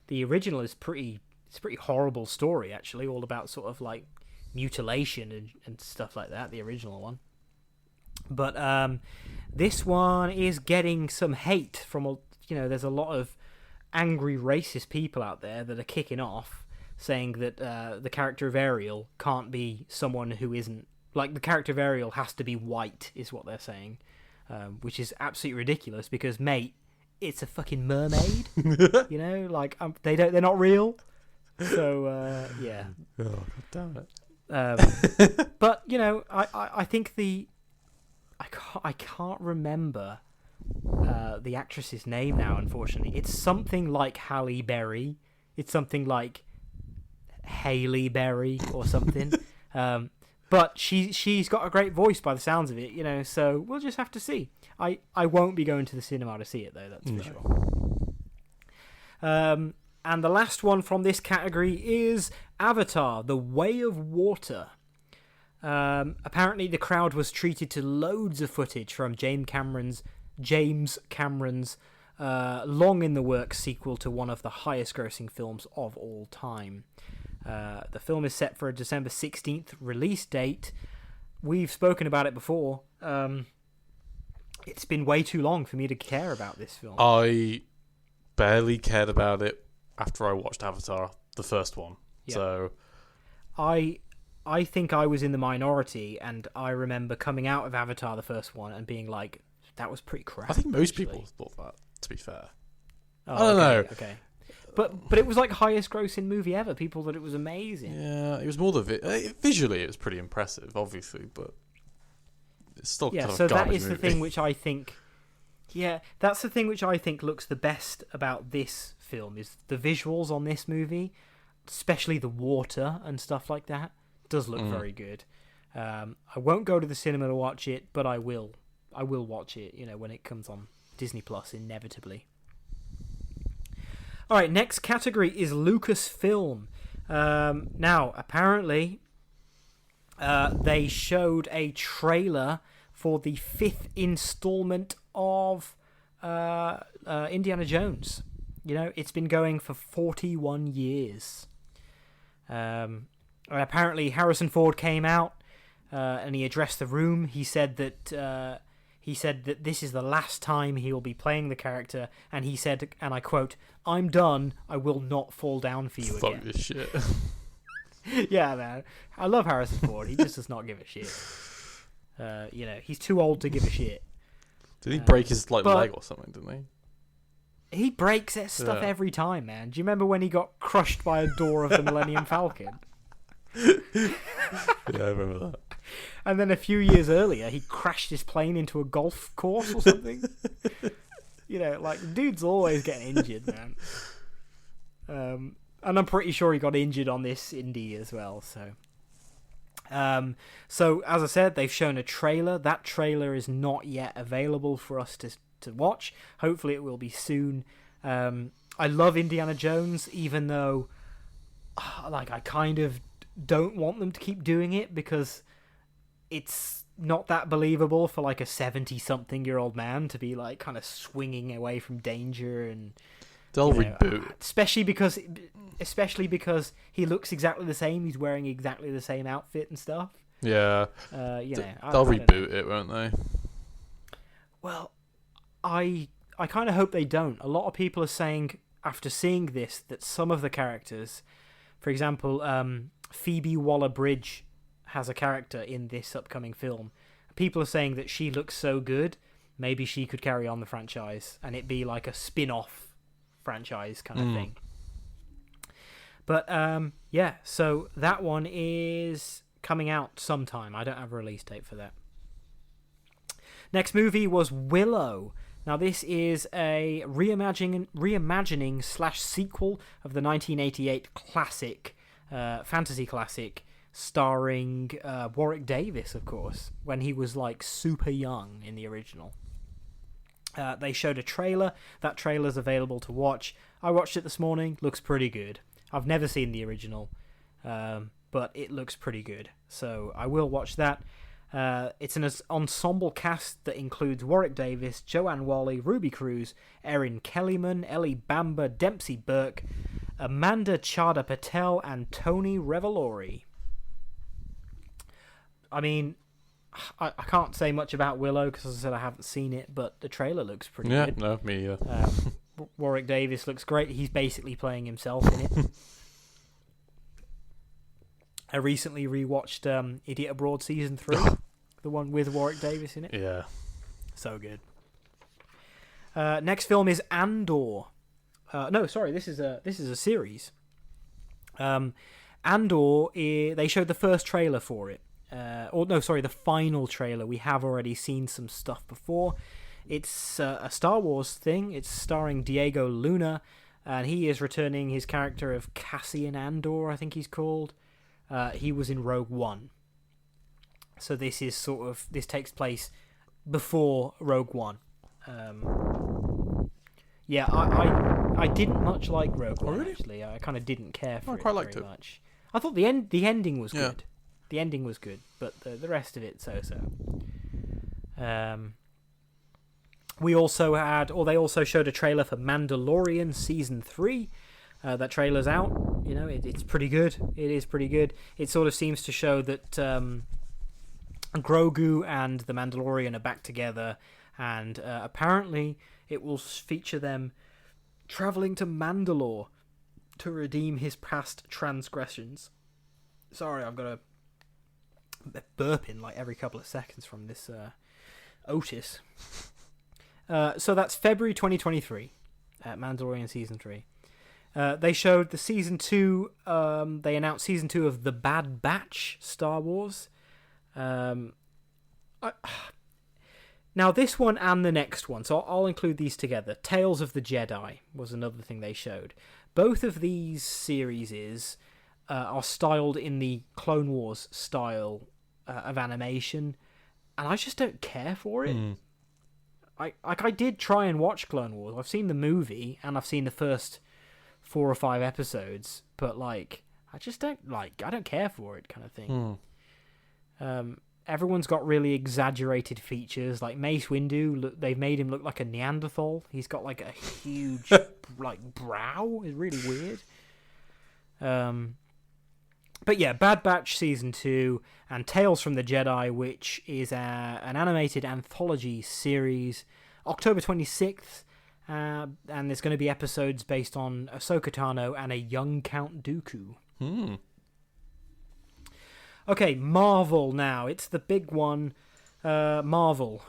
the original is it's a pretty horrible story, actually, all about sort of mutilation and stuff like that, the original one. But this one is getting some hate from there's a lot of angry racist people out there that are kicking off, saying that the character of Ariel can't be someone who isn't the character of Ariel has to be white, is what they're saying, which is absolutely ridiculous because, mate, it's a fucking mermaid. They're not real. So yeah. Oh, God damn it. But I think I can't remember the actress's name now, unfortunately. It's something like Halle Berry. It's something like Haley Berry or something. But she's got a great voice by the sounds of it, so we'll just have to see. I won't be going to the cinema to see it, though, that's for sure. And the last one from this category is Avatar, The Way of Water. Apparently the crowd was treated to loads of footage from James Cameron's long in the works sequel to one of the highest grossing films of all time. The film is set for a December 16th release date. We've spoken about it before. It's been way too long for me to care about this film. I barely cared about it after I watched Avatar, the first one. Yeah. So I I think I was in the minority, and I remember coming out of Avatar, the first one, and being like, that was pretty crap. I think most actually. people thought that, to be fair. Oh, I don't know. Okay. But it was like highest grossing movie ever. People thought it was amazing. Yeah, it was more visually it was pretty impressive, obviously, but it's still kind of so that garbage is movie. the thing which I think. Yeah, that's the thing which I think looks the best about this film is the visuals on this movie, especially the water and stuff like that, does look very good. I won't go to the cinema to watch it, but I will. I will watch it, when it comes on Disney Plus, inevitably. All right, next category is Lucasfilm. Now, apparently, they showed a trailer for the 5th installment of Indiana Jones. It's been going for 41 years. And apparently, Harrison Ford came out and he addressed the room. He said that this is the last time he will be playing the character, and he said, and I quote, "I'm done. I will not fall down for you again." Fuck this shit. Yeah, man. I love Harrison Ford. He just does not give a shit. He's too old to give a shit. Did he break his leg or something, didn't he? He breaks that stuff every time, man. Do you remember when he got crushed by a door of the Millennium Falcon? Yeah, I remember that. And then a few years earlier, he crashed his plane into a golf course or something. The dude's always getting injured, man. And I'm pretty sure he got injured on this indie as well. So as I said, they've shown a trailer. That trailer is not yet available for us to watch. Hopefully it will be soon. I love Indiana Jones, even though I kind of don't want them to keep doing it because it's not that believable for like a 70-something-year-old man to be like kind of swinging away from danger, and they'll reboot. Especially because he looks exactly the same. He's wearing exactly the same outfit and stuff. Yeah. They'll reboot it, won't they? Well, I kind of hope they don't. A lot of people are saying after seeing this that some of the characters, for example, Phoebe Waller-Bridge has a character in this upcoming film. People are saying that she looks so good, maybe she could carry on the franchise and it be like a spin-off franchise kind of thing. But so that one is coming out sometime. I don't have a release date for that. Next movie was Willow. Now this is a reimagining / sequel of the 1988 classic, fantasy classic, starring Warwick Davis, of course, when he was like super young in the original. They showed a trailer. That trailer's available to watch. I watched it this morning. Looks pretty good. I've never seen the original, but it looks pretty good. So I will watch that. It's an ensemble cast that includes Warwick Davis, Joanne Whalley, Ruby Cruz, Erin Kellyman, Ellie Bamber, Dempsey Burke, Amanda Chada Patel, and Tony Revolori. I mean, I can't say much about Willow because, as I said, I haven't seen it, but the trailer looks pretty good. Yeah, no, me either. Warwick Davis looks great. He's basically playing himself in it. I recently rewatched Idiot Abroad Season 3, the one with Warwick Davis in it. Yeah. So good. Next film is Andor. No, sorry, this is a series. Andor, they showed the first trailer for it. The final trailer. We have already seen some stuff before. It's a Star Wars thing. It's starring Diego Luna, and he is returning his character of Cassian Andor, I think he's called. He was in Rogue One. So this takes place before Rogue One. I didn't much like Rogue One, really? actually. I kind of didn't care for it quite liked very it. much. I thought the ending was Yeah. good. The ending was good, but the rest of it so-so. They also showed a trailer for Mandalorian Season 3. That trailer's out. It's pretty good. It is pretty good. It sort of seems to show that Grogu and the Mandalorian are back together, and apparently it will feature them traveling to Mandalore to redeem his past transgressions. Sorry, I've got a burping like every couple of seconds from this Otis. So that's February 2023 at Mandalorian Season 3. They showed the Season 2, they announced Season 2 of The Bad Batch Star Wars. Now this one and the next one, so I'll include these together. Tales of the Jedi was another thing they showed. Both of these series are styled in the Clone Wars style of animation, and I just don't care for it. I did try and watch Clone Wars. I've seen the movie and I've seen the first 4 or 5 episodes, but I don't care for it, kind of thing. Everyone's got really exaggerated features, like Mace Windu. They've made him look like a Neanderthal. He's got like a huge brow. It's really weird. But yeah, Bad Batch Season 2 and Tales from the Jedi, which is an animated anthology series, October 26th, and there's going to be episodes based on Ahsoka Tano and a young Count Dooku. Okay, Marvel now. It's the big one, Marvel.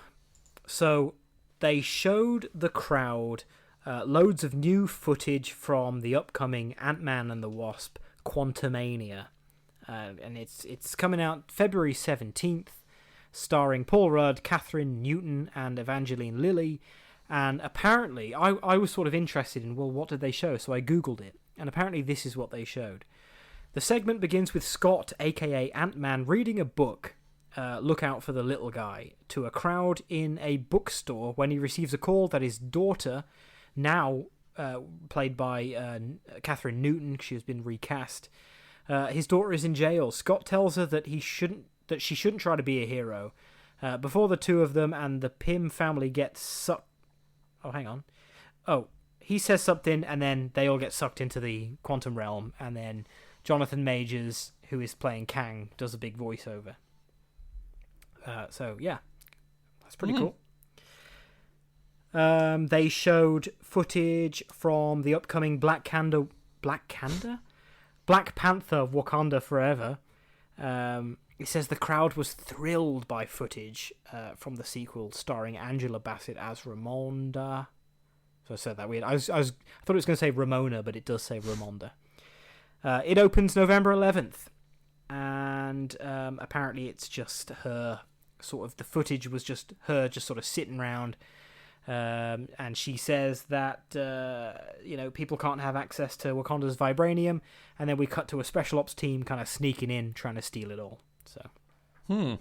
So they showed the crowd loads of new footage from the upcoming Ant-Man and the Wasp Quantumania. And it's coming out February 17th, starring Paul Rudd, Catherine Newton, and Evangeline Lilly. And apparently, I was sort of interested in, well, what did they show? So I Googled it, and apparently this is what they showed. The segment begins with Scott, aka Ant-Man, reading a book, Look Out for the Little Guy, to a crowd in a bookstore when he receives a call that his daughter, now played by Catherine Newton, she has been recast, his daughter is in jail. Scott tells her that she shouldn't try to be a hero. Before the two of them and the Pym family get sucked... Oh, hang on. Oh, he says something, and then they all get sucked into the quantum realm, and then Jonathan Majors, who is playing Kang, does a big voiceover. So, yeah. That's pretty cool. They showed footage from the upcoming Black Panther Wakanda Forever. It says the crowd was thrilled by footage from the sequel starring Angela Bassett as Ramonda. So I said that weird. I thought it was going to say Ramona, but it does say Ramonda. It opens November 11th, and apparently it's just her. Sort of the footage was just her, just sort of sitting around, and she says that people can't have access to Wakanda's vibranium, and then we cut to a special ops team kind of sneaking in, trying to steal it all. So,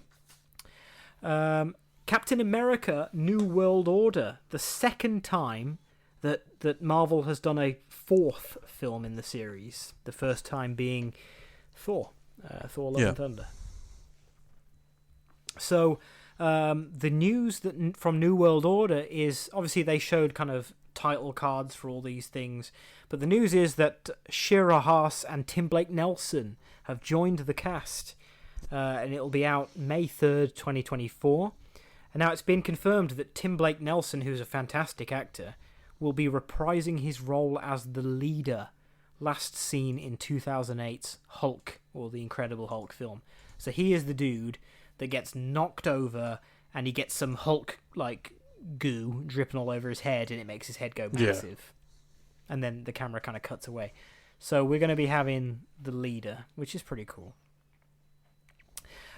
Captain America: New World Order, the second time that Marvel has done a 4th film in the series. The first time being Thor, Love and Thunder. So, the news from New World Order is, obviously they showed kind of title cards for all these things, but the news is that Shira Haas and Tim Blake Nelson have joined the cast, and it'll be out May 3rd, 2024. And now it's been confirmed that Tim Blake Nelson, who's a fantastic actor, will be reprising his role as the leader, last seen in 2008's Hulk, or the Incredible Hulk film. So he is the dude that gets knocked over, and he gets some Hulk goo dripping all over his head, and it makes his head go massive. And then the camera kind of cuts away. So we're going to be having the leader, which is pretty cool.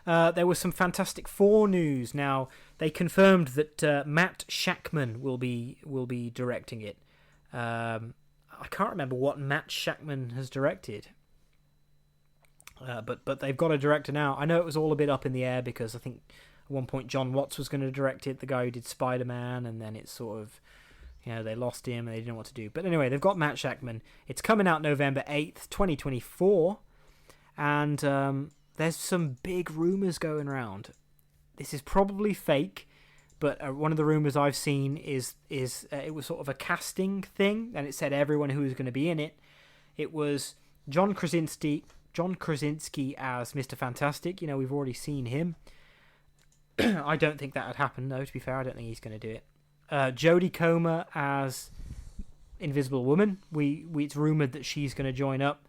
There was some Fantastic Four news. Now they confirmed that Matt Shakman will be directing it. I can't remember what Matt Shakman has directed. But they've got a director now. I know it was all a bit up in the air because I think at one point John Watts was going to direct it, the guy who did Spider-Man, and then it's sort of, they lost him and they didn't know what to do. But anyway, they've got Matt Shakman. It's coming out November 8th, 2024, and there's some big rumours going around. This is probably fake, but one of the rumours I've seen is it was sort of a casting thing, and it said everyone who was going to be in it. It was John Krasinski as Mr. Fantastic. We've already seen him. I don't think that would happen, though, to be fair. I don't think he's going to do it. Jodie Comer as Invisible Woman. It's rumoured that she's going to join up.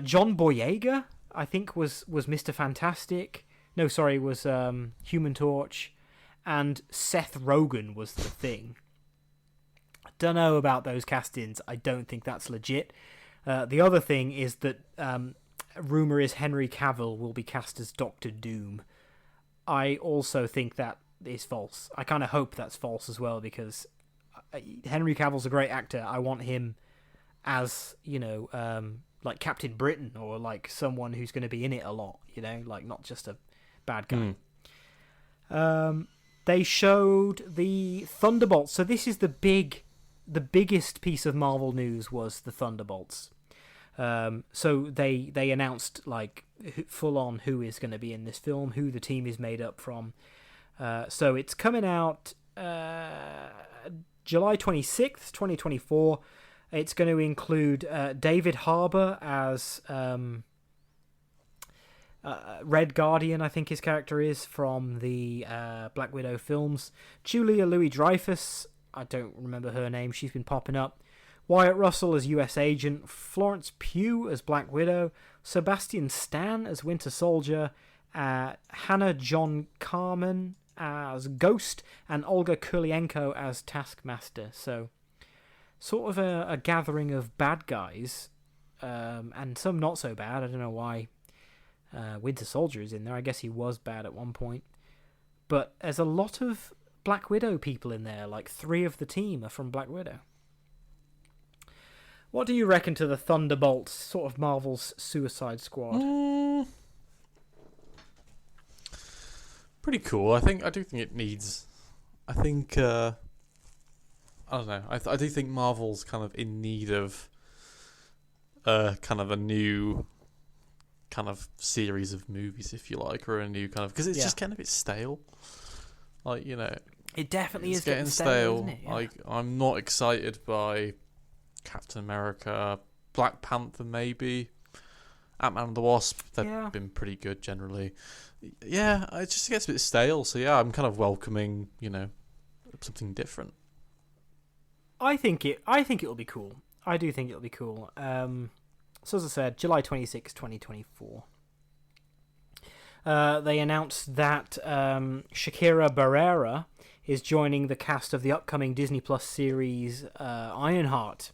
John Boyega, I think, was Mr. Fantastic. No, sorry, it was Human Torch, and Seth Rogen was the Thing. I don't know about those castings. I don't think that's legit. The other thing is that rumour is Henry Cavill will be cast as Doctor Doom. I also think that is false. I kind of hope that's false as well, because Henry Cavill's a great actor. I want him as, like Captain Britain, or like someone who's going to be in it a lot, like not just a bad guy. They showed the Thunderbolts. So this is the biggest piece of Marvel news was the Thunderbolts. So they announced like full on who is going to be in this film, who the team is made up from. So it's coming out July 26th, 2024. It's going to include David Harbour as Red Guardian, I think his character is, from the Black Widow films. Julia Louis-Dreyfus, I don't remember her name, she's been popping up. Wyatt Russell as US Agent, Florence Pugh as Black Widow, Sebastian Stan as Winter Soldier, Hannah John Carmen as Ghost, and Olga Kurylenko as Taskmaster. So, sort of a gathering of bad guys, and some not so bad. I don't know why Winter Soldier is in there. I guess he was bad at one point. But there's a lot of Black Widow people in there. Like 3 of the team are from Black Widow. What do you reckon to the Thunderbolts, sort of Marvel's Suicide Squad? Pretty cool. I do think it needs. I think. I don't know. I do think Marvel's kind of in need of kind of a new kind of series of movies, if you like, or a new kind of, because it's just getting a bit stale. Like, it definitely is getting stale, isn't it? Yeah. Like, I'm not excited by Captain America, Black Panther, maybe Ant-Man and the Wasp. They've been pretty good generally. Yeah, it just gets a bit stale. So yeah, I'm kind of welcoming, something different. I think it'll be cool. I do think it'll be cool. So as I said, July 26, 2024. They announced that Shakira Barrera is joining the cast of the upcoming Disney Plus series Ironheart,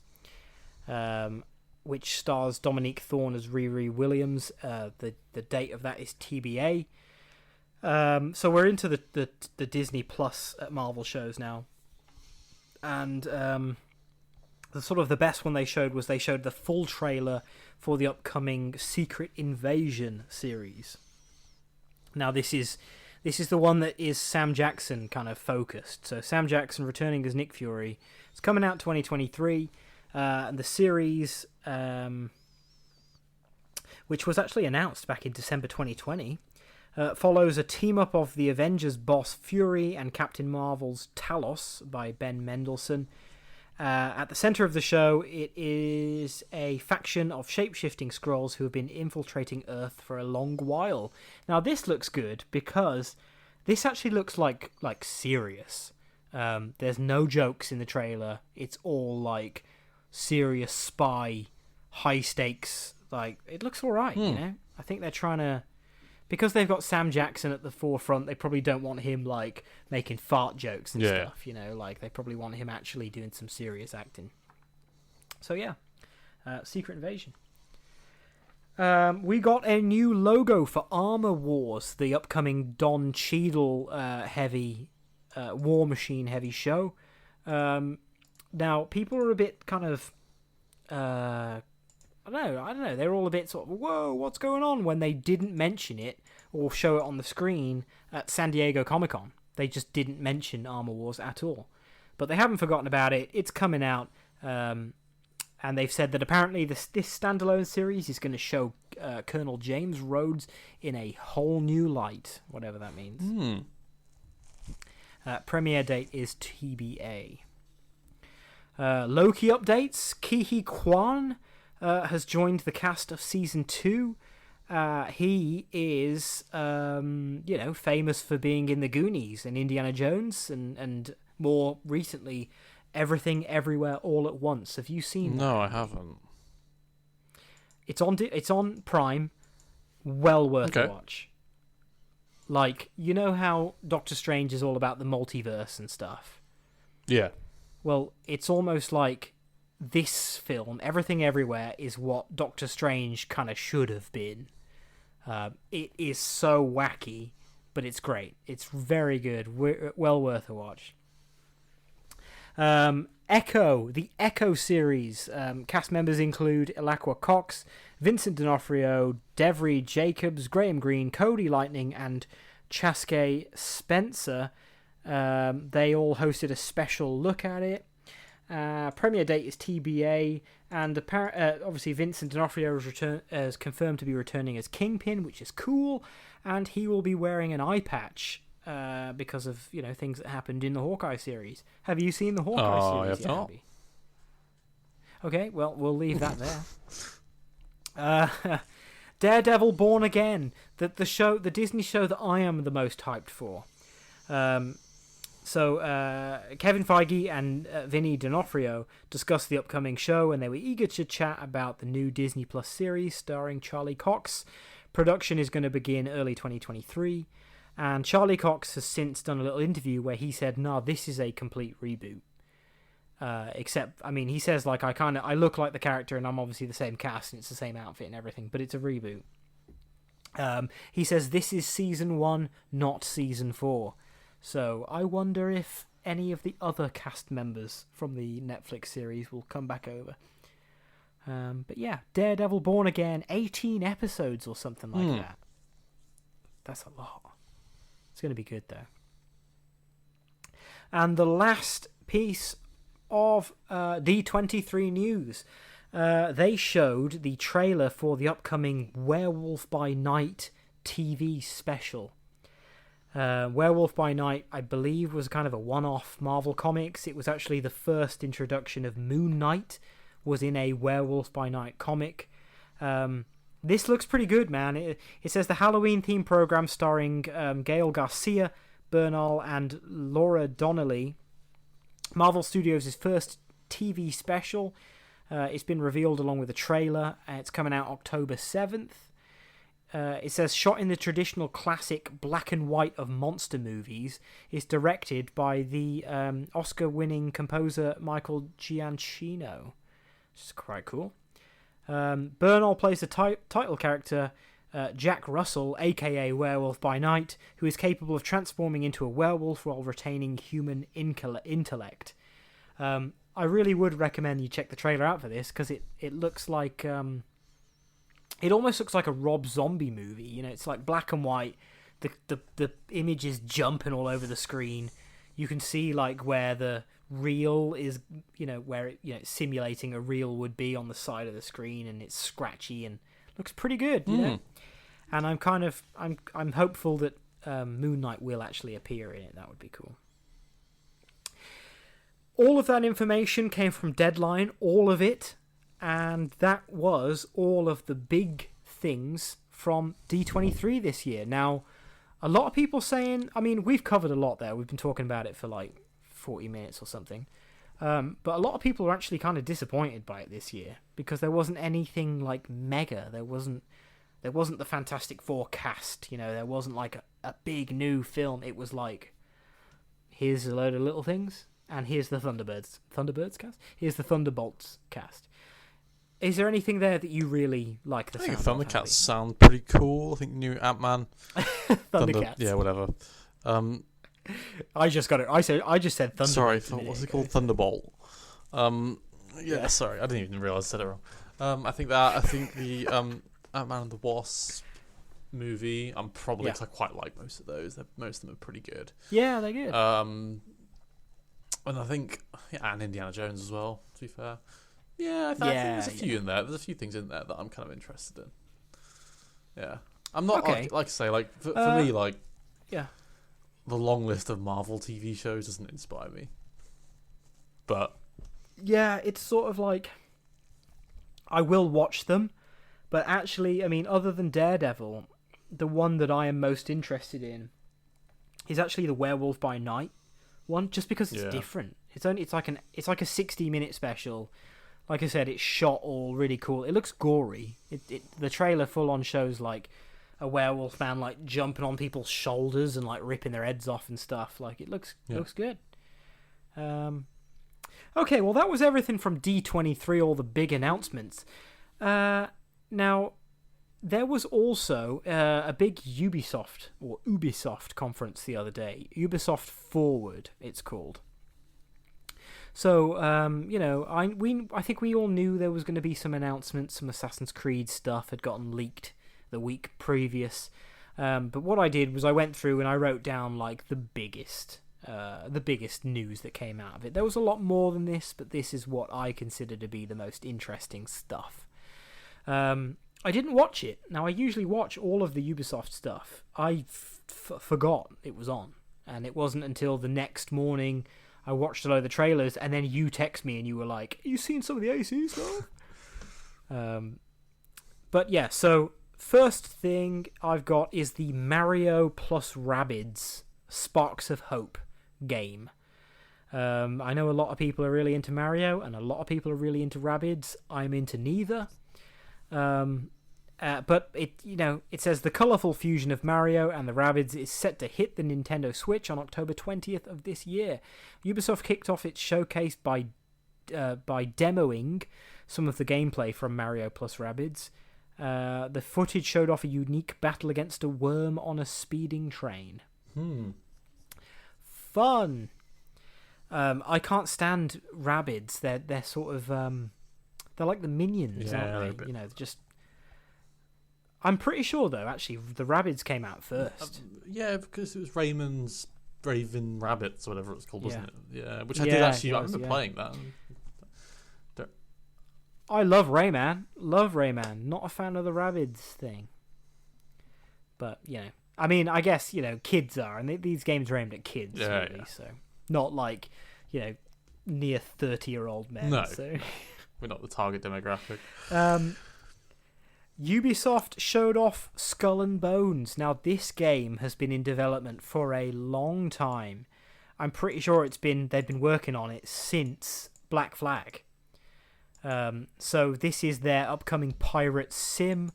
which stars Dominique Thorne as Riri Williams. The date of that is TBA. So we're into the Disney Plus Marvel shows now. And the best one they showed was the full trailer for the upcoming Secret Invasion series. Now this is the one that is Sam Jackson kind of focused. So Sam Jackson returning as Nick Fury. It's coming out 2023, and the series, which was actually announced back in December 2020, follows a team-up of the Avengers boss Fury and Captain Marvel's Talos by Ben Mendelsohn. At the centre of the show, it is a faction of shape-shifting Skrulls who have been infiltrating Earth for a long while. Now, this looks good because this actually looks like serious. There's no jokes in the trailer. It's all like serious spy, high stakes. Like, it looks all right. I think they're trying to. Because they've got Sam Jackson at the forefront, they probably don't want him, like, making fart jokes and stuff, Like, they probably want him actually doing some serious acting. So, yeah. Secret Invasion. We got a new logo for Armor Wars, the upcoming Don Cheadle heavy, War Machine heavy show. Now, people are a bit kind of... I don't know. They're all a bit sort of, whoa, what's going on, when they didn't mention it or show it on the screen at San Diego Comic-Con. They just didn't mention Armor Wars at all. But they haven't forgotten about it. It's coming out. And they've said that apparently this standalone series is going to show Colonel James Rhodes in a whole new light, whatever that means. Premiere date is TBA. Loki updates. Ke Kwan has joined the cast of season 2. He is, famous for being in the Goonies and Indiana Jones, and more recently, Everything Everywhere All at Once. Have you seen that? No, I haven't. It's on Prime. Well worth a watch. Like, you know how Doctor Strange is all about the multiverse and stuff? Yeah. Well, it's almost like this film, Everything Everywhere, is what Doctor Strange kind of should have been. It is so wacky, but it's great. It's very good. Well worth a watch. Echo, the Echo series. Cast members include Elaqua Cox, Vincent D'Onofrio, Devry Jacobs, Graham Greene, Cody Lightning, and Chaske Spencer. They all hosted a special look at it. Premiere date is TBA, and obviously Vincent D'Onofrio has confirmed to be returning as Kingpin, which is cool, and he will be wearing an eye patch because of things that happened in the Hawkeye series. Have you seen the Hawkeye series? I have yet, not. Abby? Okay, well, we'll leave that there. Daredevil Born Again, the Disney show that I am the most hyped for. So Kevin Feige and Vinny D'Onofrio discussed the upcoming show, and they were eager to chat about the new Disney Plus series starring Charlie Cox. Production is going to begin early 2023, and Charlie Cox has since done a little interview where he said, "No, this is a complete reboot." Except, I mean, he says like I look like the character, and I'm obviously the same cast, and it's the same outfit and everything, but it's a reboot. He says this is season 1, not season 4. So I wonder if any of the other cast members from the Netflix series will come back over. But yeah, Daredevil Born Again, 18 episodes or something like that. That's a lot. It's going to be good though. And the last piece of D23 news. They showed the trailer for the upcoming Werewolf by Night TV special. Werewolf by Night, I believe, was kind of a one-off Marvel Comics. It was actually the first introduction of Moon Knight, was in a Werewolf by Night comic. This looks pretty good, man. It says the Halloween-themed program starring Gael Garcia, Bernal, and Laura Donnelly. Marvel Studios' first TV special. It's been revealed along with a trailer. It's coming out October 7th. It says, shot in the traditional classic black and white of monster movies, is directed by the Oscar-winning composer Michael Giacchino, which is quite cool. Bernal plays the title character Jack Russell, aka Werewolf by Night, who is capable of transforming into a werewolf while retaining human intellect. I really would recommend you check the trailer out for this, because it looks like... it almost looks like a Rob Zombie movie. It's like black and white. The image is jumping all over the screen. You can see like where the reel is, where it's simulating a reel would be on the side of the screen, and it's scratchy and looks pretty good, you know. And I'm hopeful that Moon Knight will actually appear in it. That would be cool. All of that information came from Deadline, all of it. And that was all of the big things from D23 this year. Now, a lot of people saying... I mean, we've covered a lot there. We've been talking about it for like 40 minutes or something. But a lot of people are actually kind of disappointed by it this year, because there wasn't anything like mega. There wasn't the Fantastic Four cast. There wasn't like a big new film. It was like, here's a load of little things, and here's the Thunderbirds cast. Here's the Thunderbolts cast. Is there anything there that you really like the sound of? I think Thundercats sound pretty cool. I think new Ant-Man. Thundercats. Yeah, whatever. I just got it. I just said Thunderbolt. Sorry, what's it called? Thunderbolt. Yeah, sorry. I didn't even realise I said it wrong. I think the Ant-Man and the Wasp movie, I'm probably... Cause I quite like most of those. Most of them are pretty good. Yeah, they're good. And I think... and Indiana Jones as well, to be fair. Yeah, I think there's a few in there. There's a few things in there that I'm kind of interested in. Yeah. I'm not, like I say, like, for me, like... Yeah. The long list of Marvel TV shows doesn't inspire me. But... Yeah, it's sort of like... I will watch them, but actually, I mean, other than Daredevil, the one that I am most interested in is actually the Werewolf by Night one, just because it's different. It's like a 60-minute special. Like I said, it's shot all really cool. It looks gory. The trailer full on shows like a werewolf man like jumping on people's shoulders and like ripping their heads off and stuff. Like it looks good. Okay, well that was everything from D23, all the big announcements. Now, there was also a big Ubisoft conference the other day. Ubisoft Forward, it's called. So, I think we all knew there was going to be some announcements. Some Assassin's Creed stuff had gotten leaked the week previous. But what I did was I went through and I wrote down like the biggest news that came out of it. There was a lot more than this, but this is what I consider to be the most interesting stuff. I didn't watch it. Now, I usually watch all of the Ubisoft stuff. I forgot it was on. And it wasn't until the next morning I watched a load of the trailers, and then you text me and you were like, you seen some of the AC stuff? But yeah, so first thing I've got is the Mario plus Rabbids Sparks of Hope game. I know a lot of people are really into Mario, and a lot of people are really into Rabbids. I'm into neither. But it says the colourful fusion of Mario and the Rabbids is set to hit the Nintendo Switch on October 20th of this year. Ubisoft kicked off its showcase by demoing some of the gameplay from Mario plus Rabbids. The footage showed off a unique battle against a worm on a speeding train. Fun. I can't stand Rabbids. They're sort of they're like the minions, aren't they? They're just. I'm pretty sure though. Actually, the Rabbids came out first. Yeah, because it was Raymond's Raven Rabbits, or whatever it's called, wasn't it? Yeah, which I did actually. I remember playing that. I love Rayman. Not a fan of the Rabbids thing. But I mean, I guess kids are, and these games are aimed at kids, really. So not like near 30-year-old men. No, so. We're not the target demographic. Ubisoft showed off Skull and Bones. Now, this game has been in development for a long time. I'm pretty sure they've been working on it since Black Flag. So this is their upcoming pirate sim.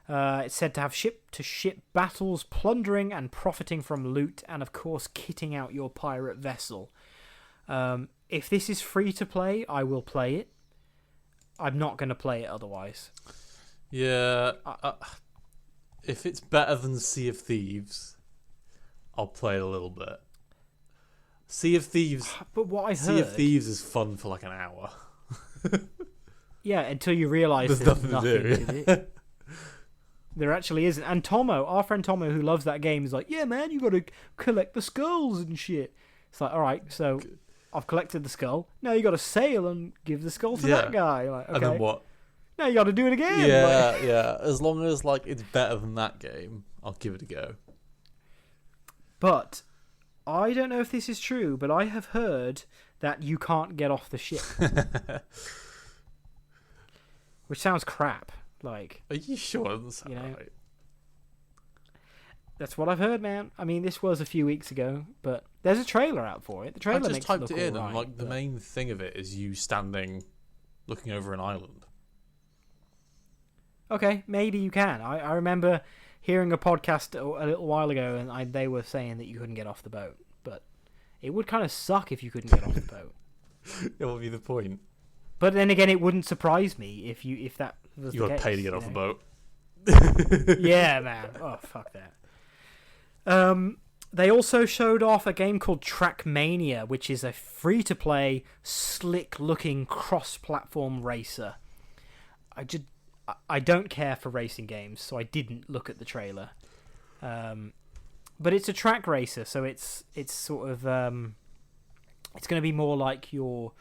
It's said to have ship-to-ship battles, plundering and profiting from loot, and of course kitting out your pirate vessel. If this is free to play, I will play it. I'm not going to play it otherwise. Yeah, if it's better than Sea of Thieves, I'll play it a little bit. Sea of Thieves, but what I heard, Sea of Thieves is fun for like an hour. Yeah, until you realise there's nothing to do. With it. There actually isn't. And Tomo, our friend Tomo, who loves that game, is like, yeah, man, you got to collect the skulls and shit. It's like, all right, so I've collected the skull. Now you got to sail and give the skull to that guy. Like, okay. And then what? Now you got to do it again. Yeah, yeah. As long as it's better than that game, I'll give it a go. But I don't know if this is true, but I have heard that you can't get off the ship, which sounds crap. Like, are you sure? It doesn't sound right. That's what I've heard, man. I mean, this was a few weeks ago, but there's a trailer out for it. The trailer I just makes typed it look in, all right, and the main thing of it is you standing, looking over an island. Okay, maybe you can. I remember hearing a podcast a little while ago, and they were saying that you couldn't get off the boat, but it would kind of suck if you couldn't get off the boat. It would be the point. But then again, it wouldn't surprise me if that was the case. You got to pay to get off the boat. Yeah, man. Oh, fuck that. They also showed off a game called Trackmania, which is a free-to-play, slick-looking cross-platform racer. I don't care for racing games, so I didn't look at the trailer. But it's a track racer, so it's sort of it's going to be more like your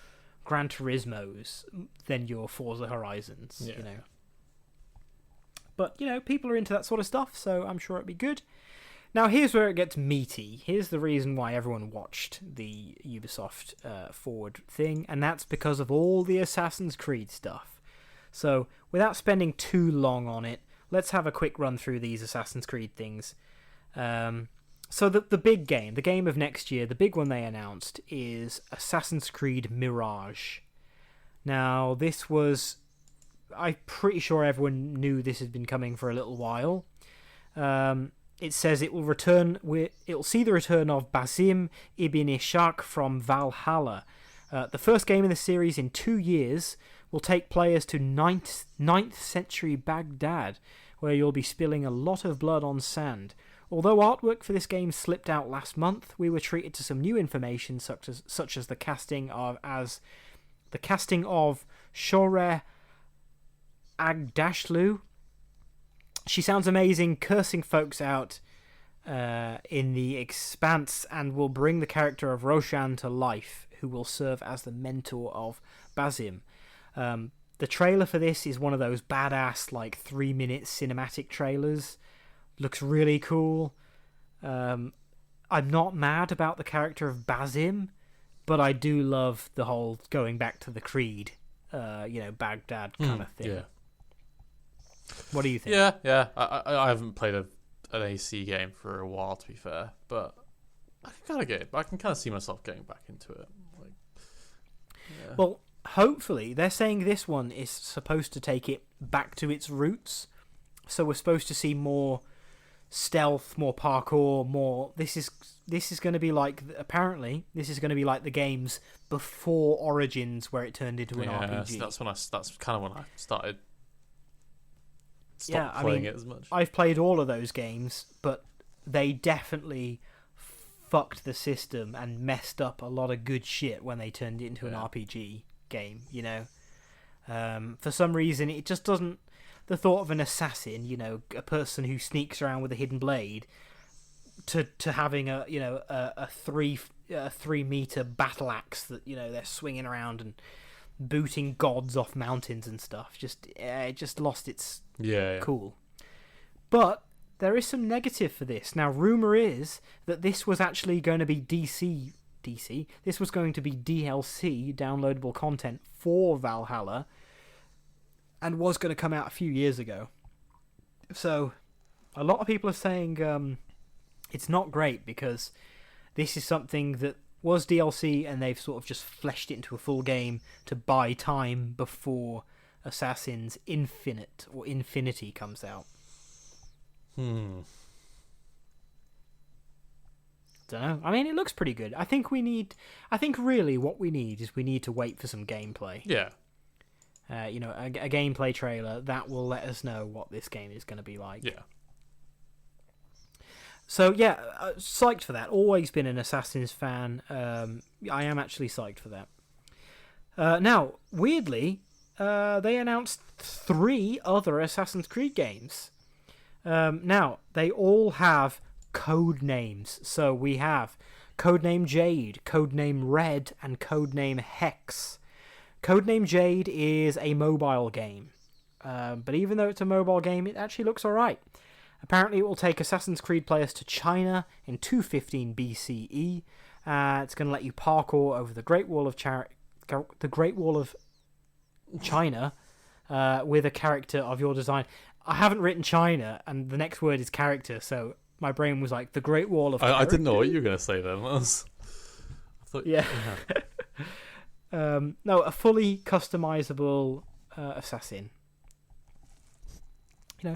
Gran Turismos than your Forza Horizons, you know. But people are into that sort of stuff, so I'm sure it'll be good. Now, here's where it gets meaty. Here's the reason why everyone watched the Ubisoft Forward thing, and that's because of all the Assassin's Creed stuff. So, without spending too long on it, let's have a quick run through these Assassin's Creed things. So, the big game, the game of next year, the big one they announced is Assassin's Creed Mirage. Now, this was... I'm pretty sure everyone knew this had been coming for a little while. It says it will see the return of Basim ibn Ishaq from Valhalla. The first game in the series in 2 years will take players to 9th century Baghdad, where you'll be spilling a lot of blood on sand. Although artwork for this game slipped out last month, we were treated to some new information, such as the casting of Shoreh Agdashlu. She sounds amazing, cursing folks out in the expanse, and will bring the character of Roshan to life, who will serve as the mentor of Basim. The trailer for this is one of those badass, 3-minute cinematic trailers. Looks really cool. I'm not mad about the character of Basim, but I do love the whole going back to the Creed, Baghdad kind of thing. Yeah. What do you think? Yeah. I haven't played an AC game for a while, to be fair, but I can kind of see myself getting back into it. Well, hopefully, they're saying this one is supposed to take it back to its roots. So we're supposed to see more stealth, more parkour, more. This is going to be apparently this is going to be like the games before Origins, where it turned into an RPG. That's kind of when I stopped playing it as much. I've played all of those games, but they definitely fucked the system and messed up a lot of good shit when they turned it into an RPG game. For some reason, it just doesn't. The thought of an assassin, a person who sneaks around with a hidden blade, to having a 3-meter battle axe that they're swinging around and booting gods off mountains and stuff. It just lost its cool. But there is some negative for this. Now, rumor is that this was actually going to be DC. This was going to be DLC, downloadable content for Valhalla, and was going to come out a few years ago. So, a lot of people are saying it's not great because this is something that was DLC and they've sort of just fleshed it into a full game to buy time before Assassin's Infinity comes out. Don't know. I mean, it looks pretty good. I think really what we need is to wait for some gameplay. Yeah. A gameplay trailer that will let us know what this game is going to be like. Yeah. So, psyched for that. Always been an Assassin's fan. I am actually psyched for that. Now, weirdly, they announced 3 other Assassin's Creed games. Now, they all have code names. So we have Codename Jade, Codename Red, and Codename Hex. Codename Jade is a mobile game. But even though it's a mobile game, it actually looks alright. Apparently, it will take Assassin's Creed players to China in 215 BCE. It's going to let you parkour over the Great Wall of China with a character of your design. I haven't written China, and the next word is character, so my brain was like, the Great Wall of I didn't know what you were going to say then. No, a fully customizable assassin.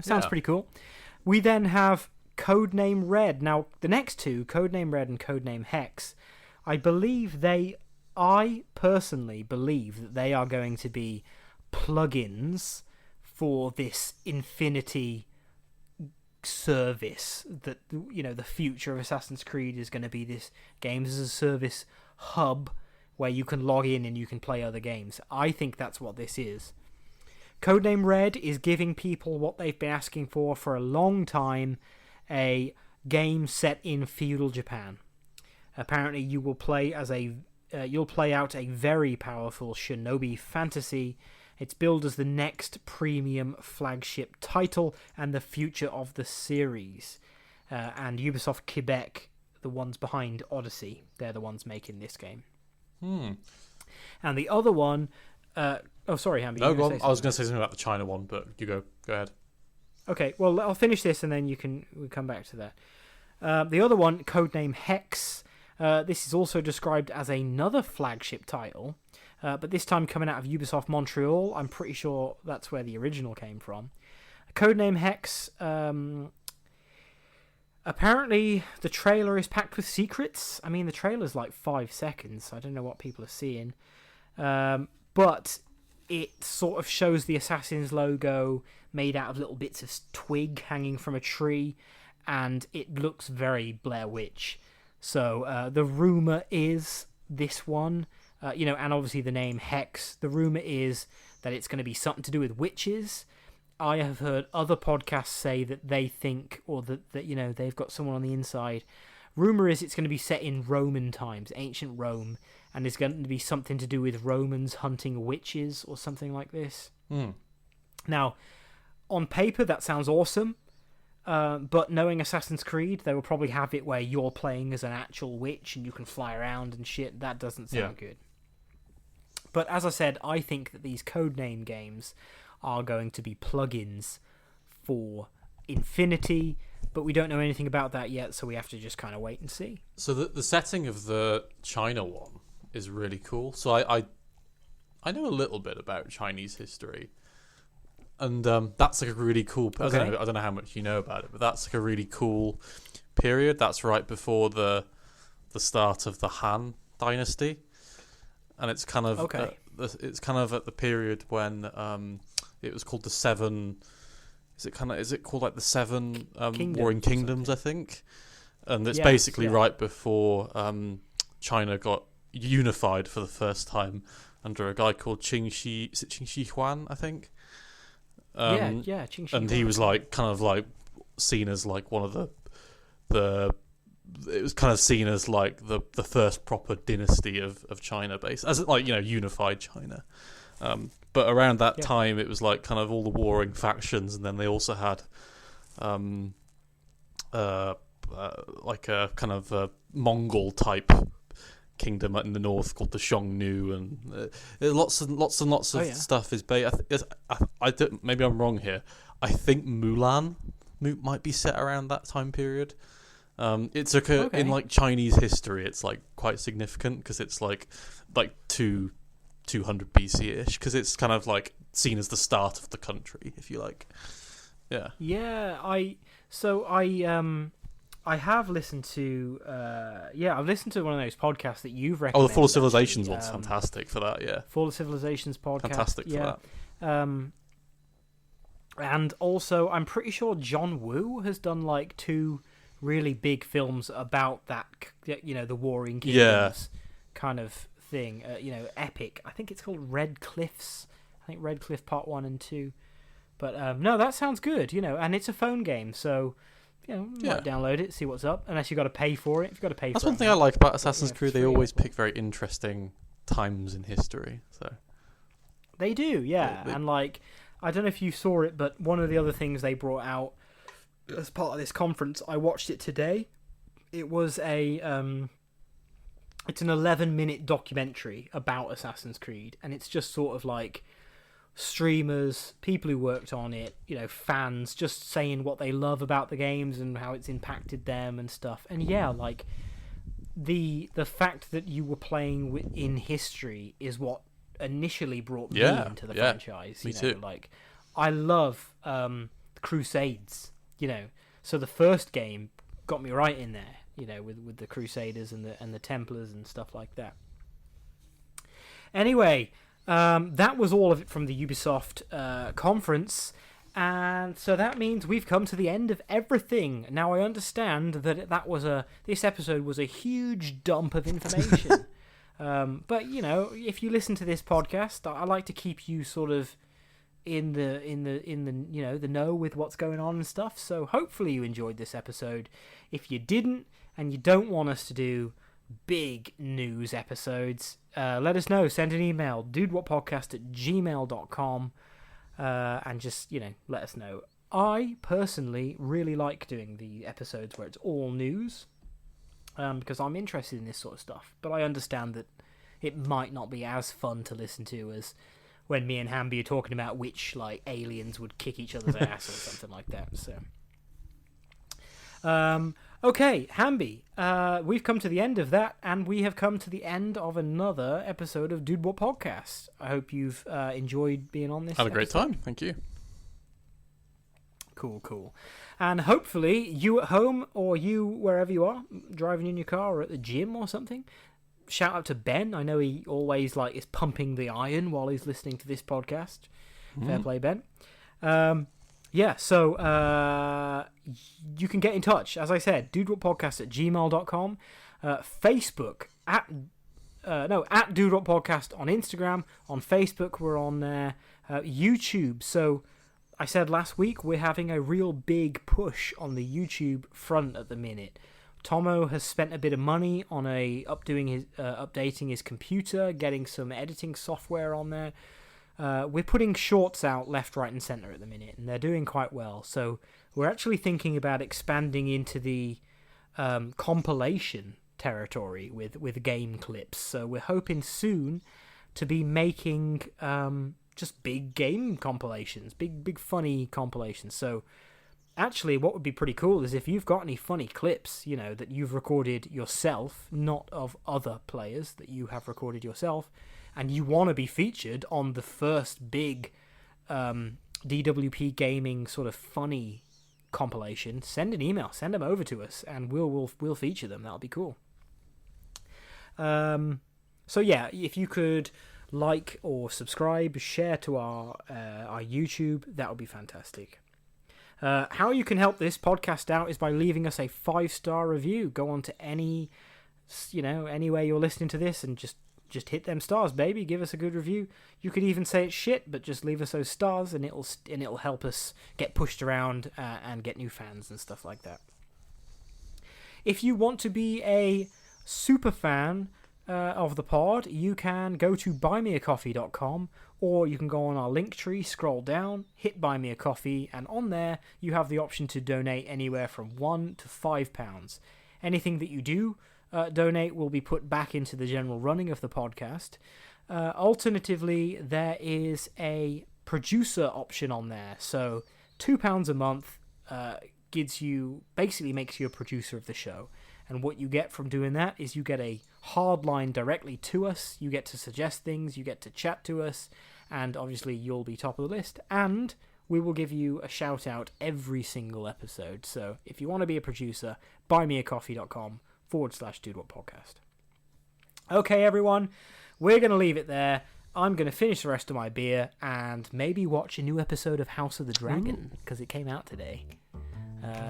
Sounds pretty cool. We then have Codename Red. Now, the next two, Codename Red and Codename Hex, I personally believe that they are going to be plugins for this Infinity service. That, the future of Assassin's Creed is going to be this games as a service hub where you can log in and you can play other games. I think that's what this is. Codename Red is giving people what they've been asking for a long time, a game set in feudal Japan. Apparently, you will play you'll play out a very powerful shinobi fantasy. It's billed as the next premium flagship title and the future of the series. And Ubisoft Quebec, the ones behind Odyssey, they're the ones making this game. And the other one... sorry, Hamby. No, go on. I was going to say something about the China one, but you go ahead. Okay, well, I'll finish this and then we'll come back to that. The other one, Codename Hex, this is also described as another flagship title, but this time coming out of Ubisoft Montreal. I'm pretty sure that's where the original came from. Codename Hex apparently the trailer is packed with secrets. I mean, the trailer's like 5 seconds. I don't know what people are seeing. But it sort of shows the Assassin's logo made out of little bits of twig hanging from a tree, and it looks very Blair Witch. So the rumour is this one, and obviously the name Hex, the rumour is that it's going to be something to do with witches. I have heard other podcasts say that they think, or that they've got someone on the inside. Rumour is it's going to be set in Roman times, ancient Rome, and it's going to be something to do with Romans hunting witches or something like this. Now, on paper, that sounds awesome, but knowing Assassin's Creed, they will probably have it where you're playing as an actual witch and you can fly around and shit. That doesn't sound good. But as I said, I think that these codename games are going to be plugins for Infinity, but we don't know anything about that yet, so we have to just kind of wait and see. So the setting of the China one is really cool. So I know a little bit about Chinese history, and that's like a really cool. I don't know how much you know about it, but that's like a really cool period. That's right before the start of the Han Dynasty, and it's kind of it's kind of at the period when it was called the Seven. Is it called like the Seven Warring Kingdoms? I think, and it's basically right before China got unified for the first time under a guy called Qin Shi Huang, I think. Qin Shi Huang. And he was like kind of like seen as like one of the it was kind of seen as like the first proper dynasty of China, based as like unified China. But around that time, it was like kind of all the warring factions, and then they also had like a kind of a Mongol type kingdom in the north called the Xiongnu, and lots of stuff is based. Maybe I'm wrong here. I think Mulan might be set around that time period. It's in like Chinese history, it's like quite significant because it's like 200 BC-ish, because it's kind of like seen as the start of the country, if you like. I have listened to I've listened to one of those podcasts that you've recommended. The Fall of Civilizations one's fantastic for that. Fall of Civilizations podcast, fantastic for that. And also I'm pretty sure John Woo has done like 2 really big films about that, the warring kingdoms kind of thing, epic. I think it's called Red Cliffs. I think Red Cliff Part 1 and 2. But no, that sounds good, and it's a phone game, so might download it, see what's up. Unless you've got to pay for it. If you've got to pay That's for one thing I like about Assassin's Creed. They always pick very interesting times in history. So they do, and like I don't know if you saw it, but one of the other things they brought out as part of this conference, I watched it today. It was it's an 11-minute documentary about Assassin's Creed, and it's just sort of like streamers, people who worked on it, fans just saying what they love about the games and how it's impacted them and stuff. And like the fact that you were playing in history is what initially brought me into the franchise. Me too. Like I love Crusades, so the first game got me right in there. With the Crusaders and the Templars and stuff like that. Anyway, that was all of it from the Ubisoft conference, and so that means we've come to the end of everything. Now I understand that this episode was a huge dump of information, but if you listen to this podcast, I like to keep you sort of in the the know with what's going on and stuff. So hopefully you enjoyed this episode. If you didn't, and you don't want us to do big news episodes, let us know. Send an email, dudewutpodcast@gmail.com, and just let us know. I personally really like doing the episodes where it's all news, because I'm interested in this sort of stuff, but I understand that it might not be as fun to listen to as when me and Hamby are talking about which like aliens would kick each other's ass or something like that. So okay, Hamby, we've come to the end of that, and we have come to the end of another episode of DudeWutPodcast. I hope you've enjoyed being on this. Had a great time, thank you. Cool. And hopefully you at home or you wherever you are, driving in your car or at the gym or something, shout out to Ben. I know he always is pumping the iron while he's listening to this podcast. Fair play, Ben. So you can get in touch, as I said, dudewutpodcast@gmail.com, Facebook at DudeWutPodcast on Instagram. On Facebook, we're on there. YouTube. So I said last week we're having a real big push on the YouTube front at the minute. Tomo has spent a bit of money on updating his computer, getting some editing software on there. We're putting shorts out left, right, and centre at the minute, and they're doing quite well. So we're actually thinking about expanding into the compilation territory with game clips. So we're hoping soon to be making just big game compilations, big funny compilations. So actually, what would be pretty cool is if you've got any funny clips, that you've recorded yourself, not of other players, that you have recorded yourself, and you want to be featured on the first big DWP Gaming sort of funny compilation, send an email, send them over to us, and we'll feature them. That'll be cool. So yeah, if you could like or subscribe, share to our YouTube, that would be fantastic. How you can help this podcast out is by leaving us a 5-star review. Go on to anywhere you're listening to this and just hit them stars, baby. Give us a good review. You could even say it's shit, but just leave us those stars, and it'll help us get pushed around and get new fans and stuff like that. If you want to be a super fan of the pod, you can go to buymeacoffee.com, or you can go on our link tree, scroll down, hit Buy Me a Coffee, and on there you have the option to donate anywhere from £1 to £5. Anything that you do donate will be put back into the general running of the podcast. Alternatively, there is a producer option on there. So £2 a month makes you a producer of the show. And what you get from doing that is you get a hard line directly to us. You get to suggest things. You get to chat to us. And obviously you'll be top of the list. And we will give you a shout out every single episode. So if you want to be a producer, buymeacoffee.com/DudeWutPodcast. Okay, everyone, we're going to leave it there. I'm going to finish the rest of my beer and maybe watch a new episode of House of the Dragon because it came out today.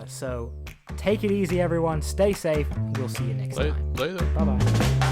So take it easy, everyone. Stay safe. We'll see you next time. Later. Bye-bye.